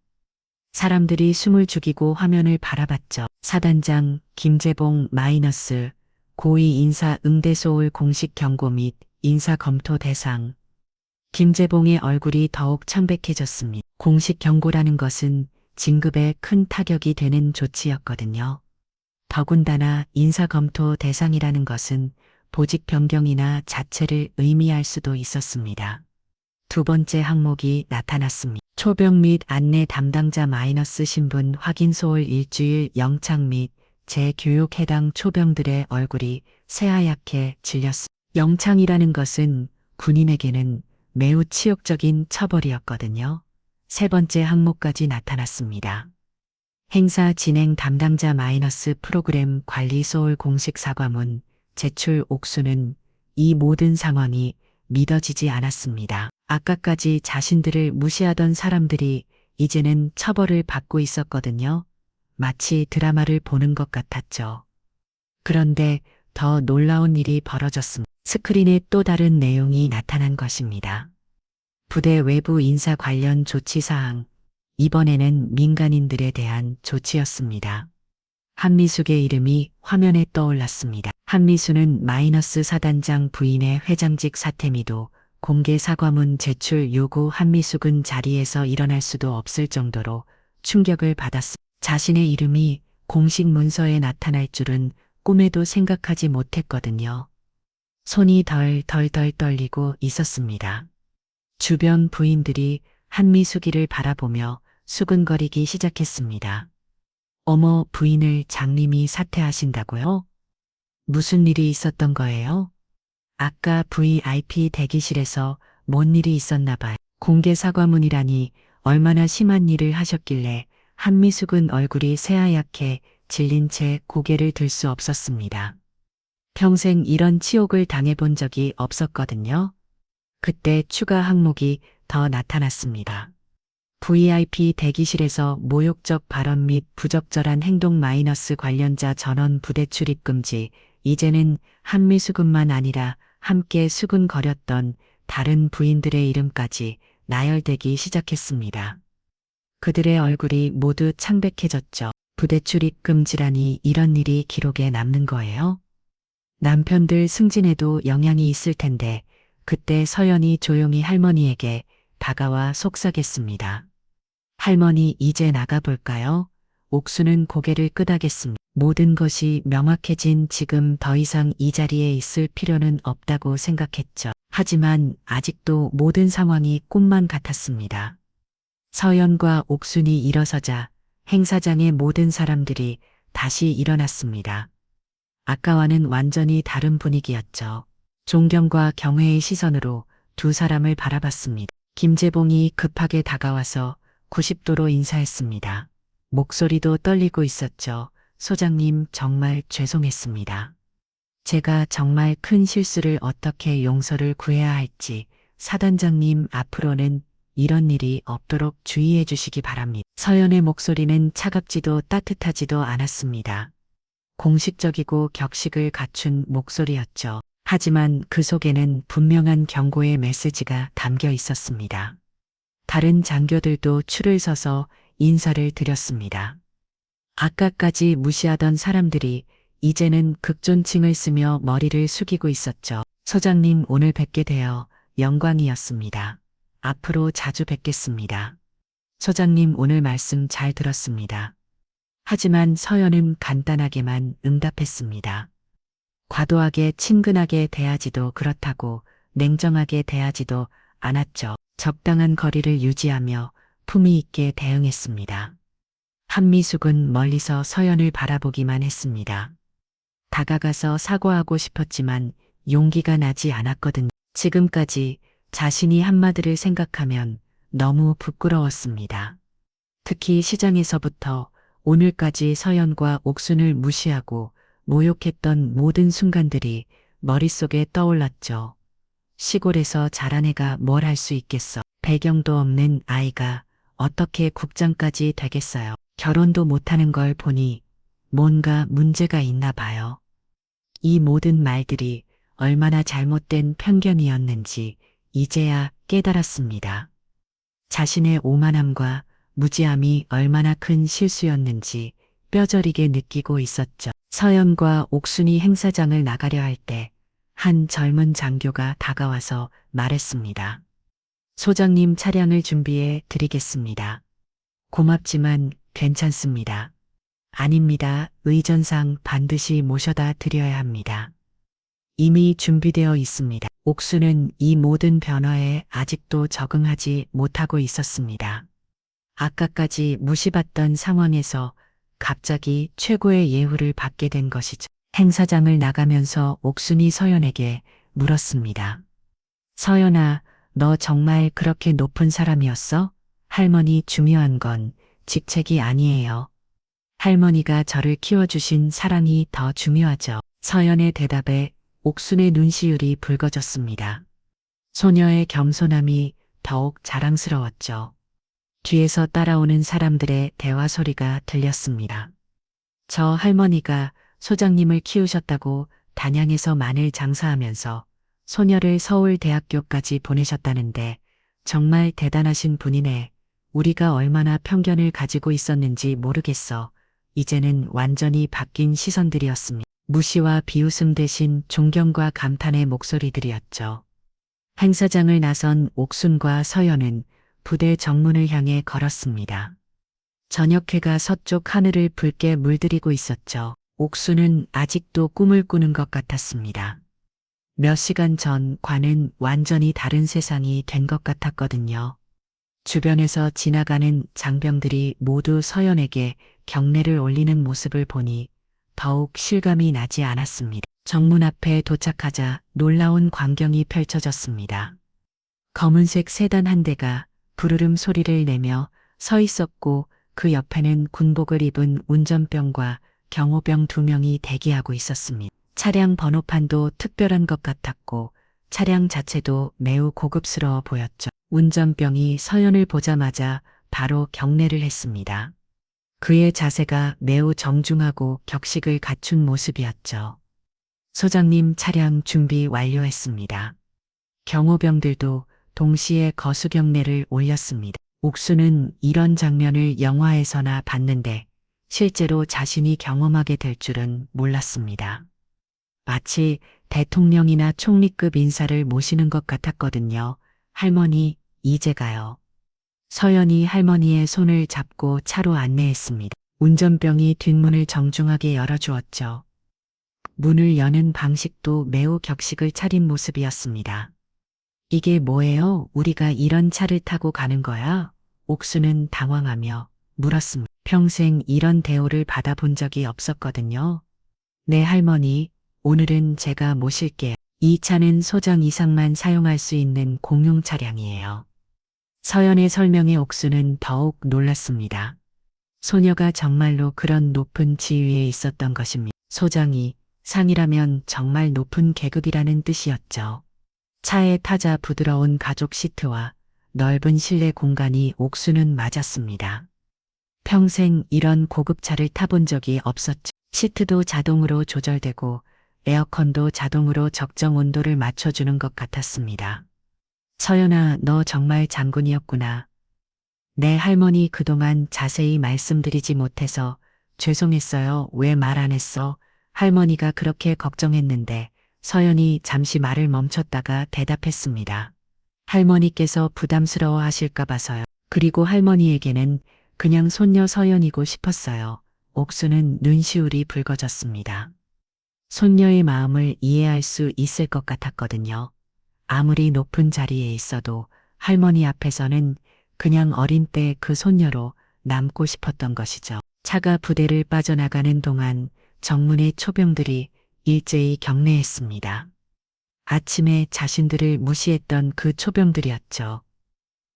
사람들이 숨을 죽이고 화면을 바라봤죠. 사단장 김재봉 마이너스 고위 인사 응대 소홀 공식 경고 및 인사 검토 대상. 김재봉의 얼굴이 더욱 창백해졌습니다. 공식 경고라는 것은 진급에 큰 타격이 되는 조치였거든요. 더군다나 인사 검토 대상이라는 것은 보직 변경이나 자체를 의미할 수도 있었습니다. 두 번째 항목이 나타났습니다. 초병 및 안내 담당자 마이너스 신분 확인 소홀 일주일 영창 및 재교육 해당 초병들의 얼굴이 새하얗게 질렸습니다. 영창이라는 것은 군인에게는 매우 치욕적인 처벌이었거든요. 세 번째 항목까지 나타났습니다. 행사 진행 담당자 마이너스 프로그램 관리 소홀 공식 사과문 제출 옥수는 이 모든 상황이 믿어지지 않았습니다. 아까까지 자신들을 무시하던 사람들이 이제는 처벌을 받고 있었거든요. 마치 드라마를 보는 것 같았죠. 그런데 더 놀라운 일이 벌어졌습니다. 스크린에 또 다른 내용이 나타난 것입니다. 부대 외부 인사 관련 조치사항, 이번에는 민간인들에 대한 조치였습니다. 한미숙의 이름이 화면에 떠올랐습니다. 한미숙은 마이너스 사단장 부인의 회장직 사퇴 및도 공개 사과문 제출 요구. 한미숙은 자리에서 일어날 수도 없을 정도로 충격을 받았습니다. 자신의 이름이 공식 문서에 나타날 줄은 꿈에도 생각하지 못했거든요. 손이 덜덜덜 떨리고 있었습니다. 주변 부인들이 한미숙이를 바라보며 수근거리기 시작했습니다. 어머, 부인을 장님이 사퇴하신다고요? 무슨 일이 있었던 거예요? 아까 VIP 대기실에서 뭔 일이 있었나 봐요. 공개 사과문이라니 얼마나 심한 일을 하셨길래 한미숙은 얼굴이 새하얗게 질린 채 고개를 들 수 없었습니다. 평생 이런 치욕을 당해본 적이 없었거든요. 그때 추가 항목이 더 나타났습니다. VIP 대기실에서 모욕적 발언 및 부적절한 행동 마이너스 관련자 전원 부대 출입 금지. 이제는 한미수근만 아니라 함께 수근거렸던 다른 부인들의 이름까지 나열되기 시작했습니다. 그들의 얼굴이 모두 창백해졌죠. 부대 출입 금지라니 이런 일이 기록에 남는 거예요? 남편들 승진에도 영향이 있을 텐데 그때 서연이 조용히 할머니에게 다가와 속삭였습니다. 할머니, 이제 나가볼까요? 옥수는 고개를 끄덕였습니다. 모든 것이 명확해진 지금 더 이상 이 자리에 있을 필요는 없다고 생각했죠. 하지만 아직도 모든 상황이 꿈만 같았습니다. 서연과 옥순이 일어서자 행사장의 모든 사람들이 다시 일어났습니다. 아까와는 완전히 다른 분위기였죠. 존경과 경외의 시선으로 두 사람을 바라봤습니다. 김재봉이 급하게 다가와서 90도로 인사했습니다. 목소리도 떨리고 있었죠. 소장님, 정말 죄송했습니다. 제가 정말 큰 실수를 어떻게 용서를 구해야 할지 사단장님 앞으로는 이런 일이 없도록 주의해 주시기 바랍니다. 서연의 목소리는 차갑지도 따뜻하지도 않았습니다. 공식적이고 격식을 갖춘 목소리였죠. 하지만 그 속에는 분명한 경고의 메시지가 담겨 있었습니다. 다른 장교들도 줄을 서서 인사를 드렸습니다. 아까까지 무시하던 사람들이 이제는 극존칭을 쓰며 머리를 숙이고 있었죠. 소장님, 오늘 뵙게 되어 영광이었습니다. 앞으로 자주 뵙겠습니다. 소장님, 오늘 말씀 잘 들었습니다. 하지만 서연은 간단하게만 응답했습니다. 과도하게 친근하게 대하지도 그렇다고 냉정하게 대하지도 않았죠. 적당한 거리를 유지하며 품위 있게 대응했습니다. 한미숙은 멀리서 서연을 바라보기만 했습니다. 다가가서 사과하고 싶었지만 용기가 나지 않았거든요. 지금까지 자신이 한 마디를 생각하면 너무 부끄러웠습니다. 특히 시장에서부터 오늘까지 서연과 옥순을 무시하고 모욕했던 모든 순간들이 머릿속에 떠올랐죠. 시골에서 자란 애가 뭘 할 수 있겠어. 배경도 없는 아이가 어떻게 국장까지 되겠어요. 결혼도 못하는 걸 보니 뭔가 문제가 있나 봐요. 이 모든 말들이 얼마나 잘못된 편견이었는지 이제야 깨달았습니다. 자신의 오만함과 무지함이 얼마나 큰 실수였는지 뼈저리게 느끼고 있었죠. 서연과 옥순이 행사장을 나가려 할 때 한 젊은 장교가 다가와서 말했습니다. 소장님, 차량을 준비해 드리겠습니다. 고맙지만 괜찮습니다. 아닙니다. 의전상 반드시 모셔다 드려야 합니다. 이미 준비되어 있습니다. 옥수는 이 모든 변화에 아직도 적응하지 못하고 있었습니다. 아까까지 무시받던 상황에서 갑자기 최고의 예우를 받게 된 것이죠. 행사장을 나가면서 옥순이 서연에게 물었습니다. 서연아, 너 정말 그렇게 높은 사람이었어? 할머니, 중요한 건 직책이 아니에요. 할머니가 저를 키워주신 사랑이 더 중요하죠. 서연의 대답에 옥순의 눈시울이 붉어졌습니다. 소녀의 겸손함이 더욱 자랑스러웠죠. 뒤에서 따라오는 사람들의 대화 소리가 들렸습니다. 저 할머니가 소장님을 키우셨다고 단양에서 마늘 장사하면서 소녀를 서울대학교까지 보내셨다는데 정말 대단하신 분이네. 우리가 얼마나 편견을 가지고 있었는지 모르겠어. 이제는 완전히 바뀐 시선들이었습니다. 무시와 비웃음 대신 존경과 감탄의 목소리들이었죠. 행사장을 나선 옥순과 서연은 부대 정문을 향해 걸었습니다. 저녁해가 서쪽 하늘을 붉게 물들이고 있었죠. 옥수는 아직도 꿈을 꾸는 것 같았습니다. 몇 시간 전 과는 완전히 다른 세상이 된 것 같았거든요. 주변에서 지나가는 장병들이 모두 서연에게 경례를 올리는 모습을 보니 더욱 실감이 나지 않았습니다. 정문 앞에 도착하자 놀라운 광경이 펼쳐졌습니다. 검은색 세단 한 대가 부르릉 소리를 내며 서 있었고 그 옆에는 군복을 입은 운전병과 경호병 2명이 대기하고 있었습니다. 차량 번호판도 특별한 것 같았고 차량 자체도 매우 고급스러워 보였죠. 운전병이 서연을 보자마자 바로 경례를 했습니다. 그의 자세가 매우 정중하고 격식을 갖춘 모습이었죠. 소장님 차량 준비 완료했습니다. 경호병들도 동시에 거수경례를 올렸습니다. 옥수는 이런 장면을 영화에서나 봤는데 실제로 자신이 경험하게 될 줄은 몰랐습니다. 마치 대통령이나 총리급 인사를 모시는 것 같았거든요. 할머니, 이제 가요. 서연이 할머니의 손을 잡고 차로 안내했습니다. 운전병이 뒷문을 정중하게 열어주었죠. 문을 여는 방식도 매우 격식을 차린 모습이었습니다. 이게 뭐예요? 우리가 이런 차를 타고 가는 거야? 옥수는 당황하며 물었습니다. 평생 이런 대우를 받아본 적이 없었거든요. 네, 할머니, 오늘은 제가 모실게요. 이 차는 소장 이상만 사용할 수 있는 공용 차량이에요. 서연의 설명에 옥수는 더욱 놀랐습니다. 소녀가 정말로 그런 높은 지위에 있었던 것입니다. 소장이 상이라면 정말 높은 계급이라는 뜻이었죠. 차에 타자 부드러운 가죽 시트와 넓은 실내 공간이 옥수는 맞았습니다. 평생 이런 고급차를 타본 적이 없었죠. 시트도 자동으로 조절되고 에어컨도 자동으로 적정 온도를 맞춰주는 것 같았습니다. 서연아, 너 정말 장군이었구나. 내 할머니 그동안 자세히 말씀드리지 못해서 죄송했어요. 왜 말 안 했어? 할머니가 그렇게 걱정했는데 서연이 잠시 말을 멈췄다가 대답했습니다. 할머니께서 부담스러워 하실까 봐서요. 그리고 할머니에게는 그냥 손녀 서연이고 싶었어요. 옥수는 눈시울이 붉어졌습니다. 손녀의 마음을 이해할 수 있을 것 같았거든요. 아무리 높은 자리에 있어도 할머니 앞에서는 그냥 어린 때 그 손녀로 남고 싶었던 것이죠. 차가 부대를 빠져나가는 동안 정문의 초병들이 일제히 경례했습니다. 아침에 자신들을 무시했던 그 초병들이었죠.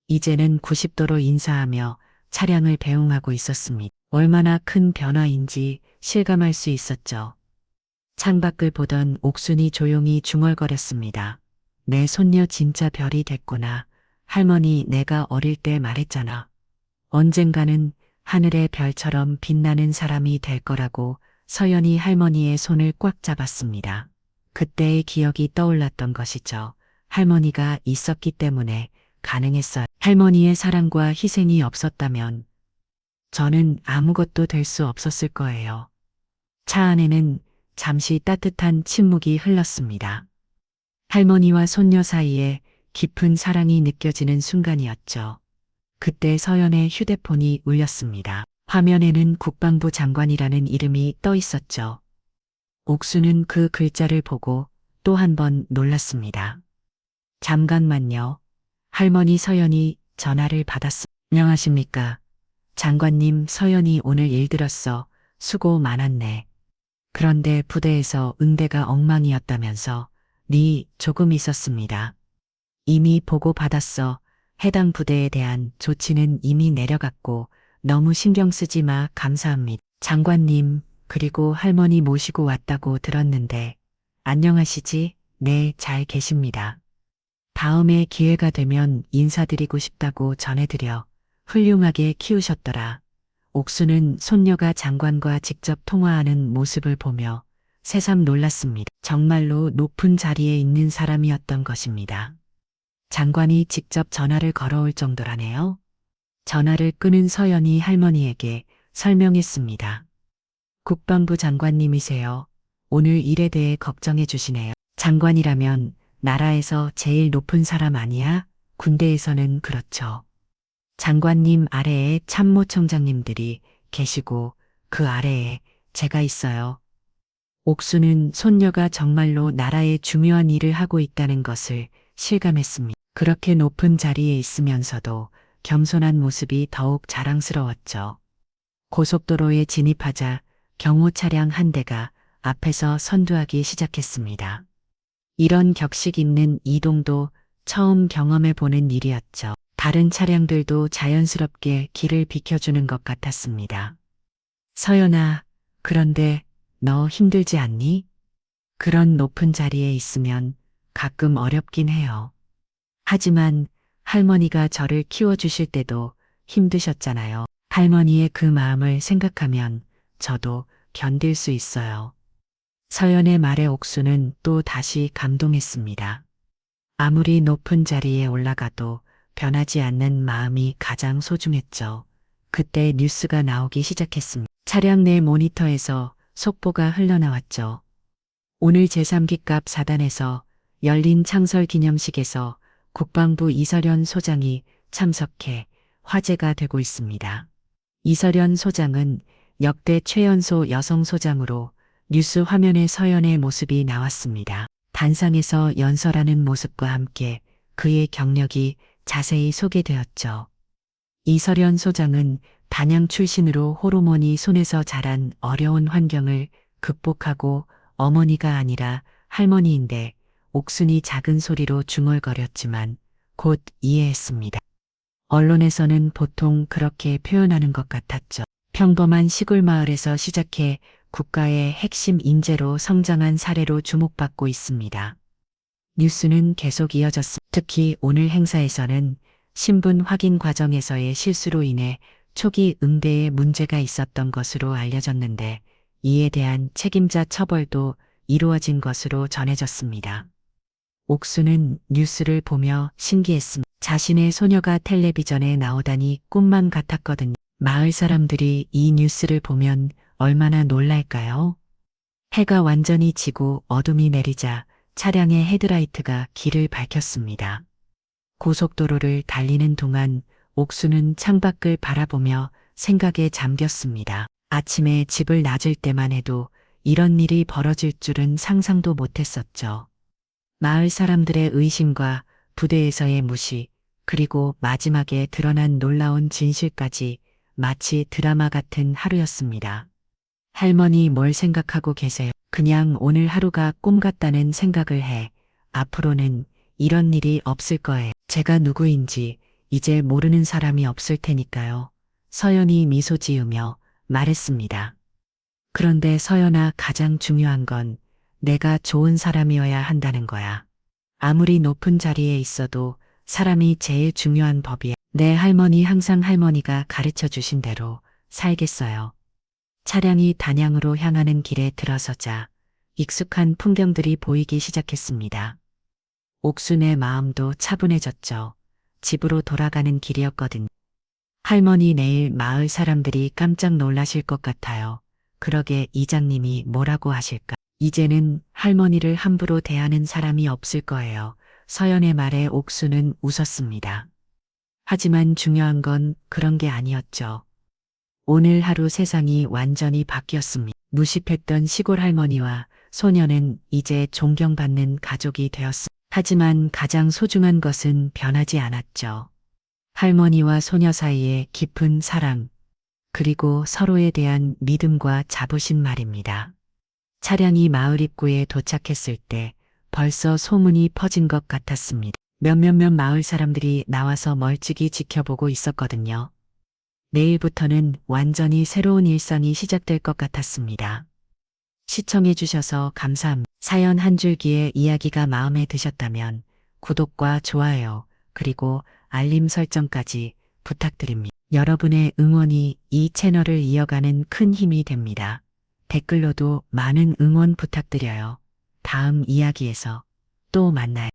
이제는 90도로 인사하며 차량을 배웅하고 있었습니다. 얼마나 큰 변화인지 실감할 수 있었죠. 창밖을 보던 옥순이 조용히 중얼거렸습니다. 내 손녀 진짜 별이 됐구나. 할머니, 내가 어릴 때 말했잖아. 언젠가는 하늘의 별처럼 빛나는 사람이 될 거라고. 서연이 할머니의 손을 꽉 잡았습니다. 그때의 기억이 떠올랐던 것이죠. 할머니가 있었기 때문에 가능했어요. 할머니의 사랑과 희생이 없었다면 저는 아무것도 될 수 없었을 거예요. 차 안에는 잠시 따뜻한 침묵이 흘렀습니다. 할머니와 손녀 사이에 깊은 사랑이 느껴지는 순간이었죠. 그때 서연의 휴대폰이 울렸습니다. 화면에는 국방부 장관이라는 이름이 떠 있었죠. 옥수는 그 글자를 보고 또 한 번 놀랐습니다. 잠깐만요. 할머니 서연이 전화를 받았습니다. 안녕하십니까. 장관님, 서연이 오늘 일 들었어. 수고 많았네. 그런데 부대에서 응대가 엉망이었다면서. 네, 조금 있었습니다. 이미 보고 받았어. 해당 부대에 대한 조치는 이미 내려갔고 너무 신경 쓰지 마. 감사합니다. 장관님, 그리고 할머니 모시고 왔다고 들었는데 안녕하시지? 네, 잘 계십니다. 다음에 기회가 되면 인사드리고 싶다고 전해드려. 훌륭하게 키우셨더라. 옥수는 손녀가 장관과 직접 통화하는 모습을 보며 새삼 놀랐습니다. 정말로 높은 자리에 있는 사람이었던 것입니다. 장관이 직접 전화를 걸어올 정도라네요. 전화를 끊은 서연이 할머니에게 설명했습니다. 국방부 장관님이세요. 오늘 일에 대해 걱정해 주시네요. 장관이라면 나라에서 제일 높은 사람 아니야? 군대에서는 그렇죠. 장관님 아래에 참모총장님들이 계시고 그 아래에 제가 있어요. 옥수는 손녀가 정말로 나라에 중요한 일을 하고 있다는 것을 실감했습니다. 그렇게 높은 자리에 있으면서도 겸손한 모습이 더욱 자랑스러웠죠. 고속도로에 진입하자 경호 차량 한 대가 앞에서 선두하기 시작했습니다. 이런 격식 있는 이동도 처음 경험해 보는 일이었죠. 다른 차량들도 자연스럽게 길을 비켜주는 것 같았습니다. 서연아, 그런데 너 힘들지 않니? 그런 높은 자리에 있으면 가끔 어렵긴 해요. 하지만 할머니가 저를 키워주실 때도 힘드셨잖아요. 할머니의 그 마음을 생각하면 저도 견딜 수 있어요. 서연의 말에 옥수는 또 다시 감동했습니다. 아무리 높은 자리에 올라가도 변하지 않는 마음이 가장 소중했죠. 그때 뉴스가 나오기 시작했습니다. 차량 내 모니터에서 속보가 흘러나왔죠. 오늘 제3기갑 사단에서 열린 창설 기념식에서 국방부 이설연 소장이 참석해 화제가 되고 있습니다. 이설연 소장은 역대 최연소 여성 소장으로 뉴스 화면에 서연의 모습이 나왔습니다. 단상에서 연설하는 모습과 함께 그의 경력이 자세히 소개되었죠. 이설연 소장은 단양 출신으로 호르몬이 손에서 자란 어려운 환경을 극복하고 어머니가 아니라 할머니인데 옥순이 작은 소리로 중얼거렸지만 곧 이해했습니다. 언론에서는 보통 그렇게 표현하는 것 같았죠. 평범한 시골 마을에서 시작해 국가의 핵심 인재로 성장한 사례로 주목받고 있습니다. 뉴스는 계속 이어졌습니다. 특히 오늘 행사에서는 신분 확인 과정에서의 실수로 인해 초기 응대에 문제가 있었던 것으로 알려졌는데 이에 대한 책임자 처벌도 이루어진 것으로 전해졌습니다. 옥수는 뉴스를 보며 신기했습니다. 자신의 소녀가 텔레비전에 나오다니 꿈만 같았거든요. 마을 사람들이 이 뉴스를 보면 얼마나 놀랄까요? 해가 완전히 지고 어둠이 내리자 차량의 헤드라이트가 길을 밝혔습니다. 고속도로를 달리는 동안 옥수는 창밖을 바라보며 생각에 잠겼습니다. 아침에 집을 낮을 때만 해도 이런 일이 벌어질 줄은 상상도 못했었죠. 마을 사람들의 의심과 부대에서의 무시, 그리고 마지막에 드러난 놀라운 진실까지 마치 드라마 같은 하루였습니다. 할머니 뭘 생각하고 계세요? 그냥 오늘 하루가 꿈 같다는 생각을 해. 앞으로는 이런 일이 없을 거예요. 제가 누구인지 이제 모르는 사람이 없을 테니까요. 서연이 미소 지으며 말했습니다. 그런데 서연아, 가장 중요한 건 내가 좋은 사람이어야 한다는 거야. 아무리 높은 자리에 있어도 사람이 제일 중요한 법이야. 내 할머니 항상 할머니가 가르쳐 주신 대로 살겠어요. 차량이 단양으로 향하는 길에 들어서자 익숙한 풍경들이 보이기 시작했습니다. 옥순의 마음도 차분해졌죠. 집으로 돌아가는 길이었거든요. 할머니, 내일 마을 사람들이 깜짝 놀라실 것 같아요. 그러게 이장님이 뭐라고 하실까? 이제는 할머니를 함부로 대하는 사람이 없을 거예요. 서연의 말에 옥수는 웃었습니다. 하지만 중요한 건 그런 게 아니었죠. 오늘 하루 세상이 완전히 바뀌었습니다. 무심했던 시골 할머니와 소녀는 이제 존경받는 가족이 되었습니다. 하지만 가장 소중한 것은 변하지 않았죠. 할머니와 소녀 사이의 깊은 사랑, 그리고 서로에 대한 믿음과 자부심 말입니다. 차량이 마을 입구에 도착했을 때 벌써 소문이 퍼진 것 같았습니다. 몇몇 마을 사람들이 나와서 멀찍이 지켜보고 있었거든요. 내일부터는 완전히 새로운 일상이 시작될 것 같았습니다. 시청해주셔서 감사합니다. 사연 한 줄기의 이야기가 마음에 드셨다면 구독과 좋아요, 그리고 알림 설정까지 부탁드립니다. 여러분의 응원이 이 채널을 이어가는 큰 힘이 됩니다. 댓글로도 많은 응원 부탁드려요. 다음 이야기에서 또 만나요.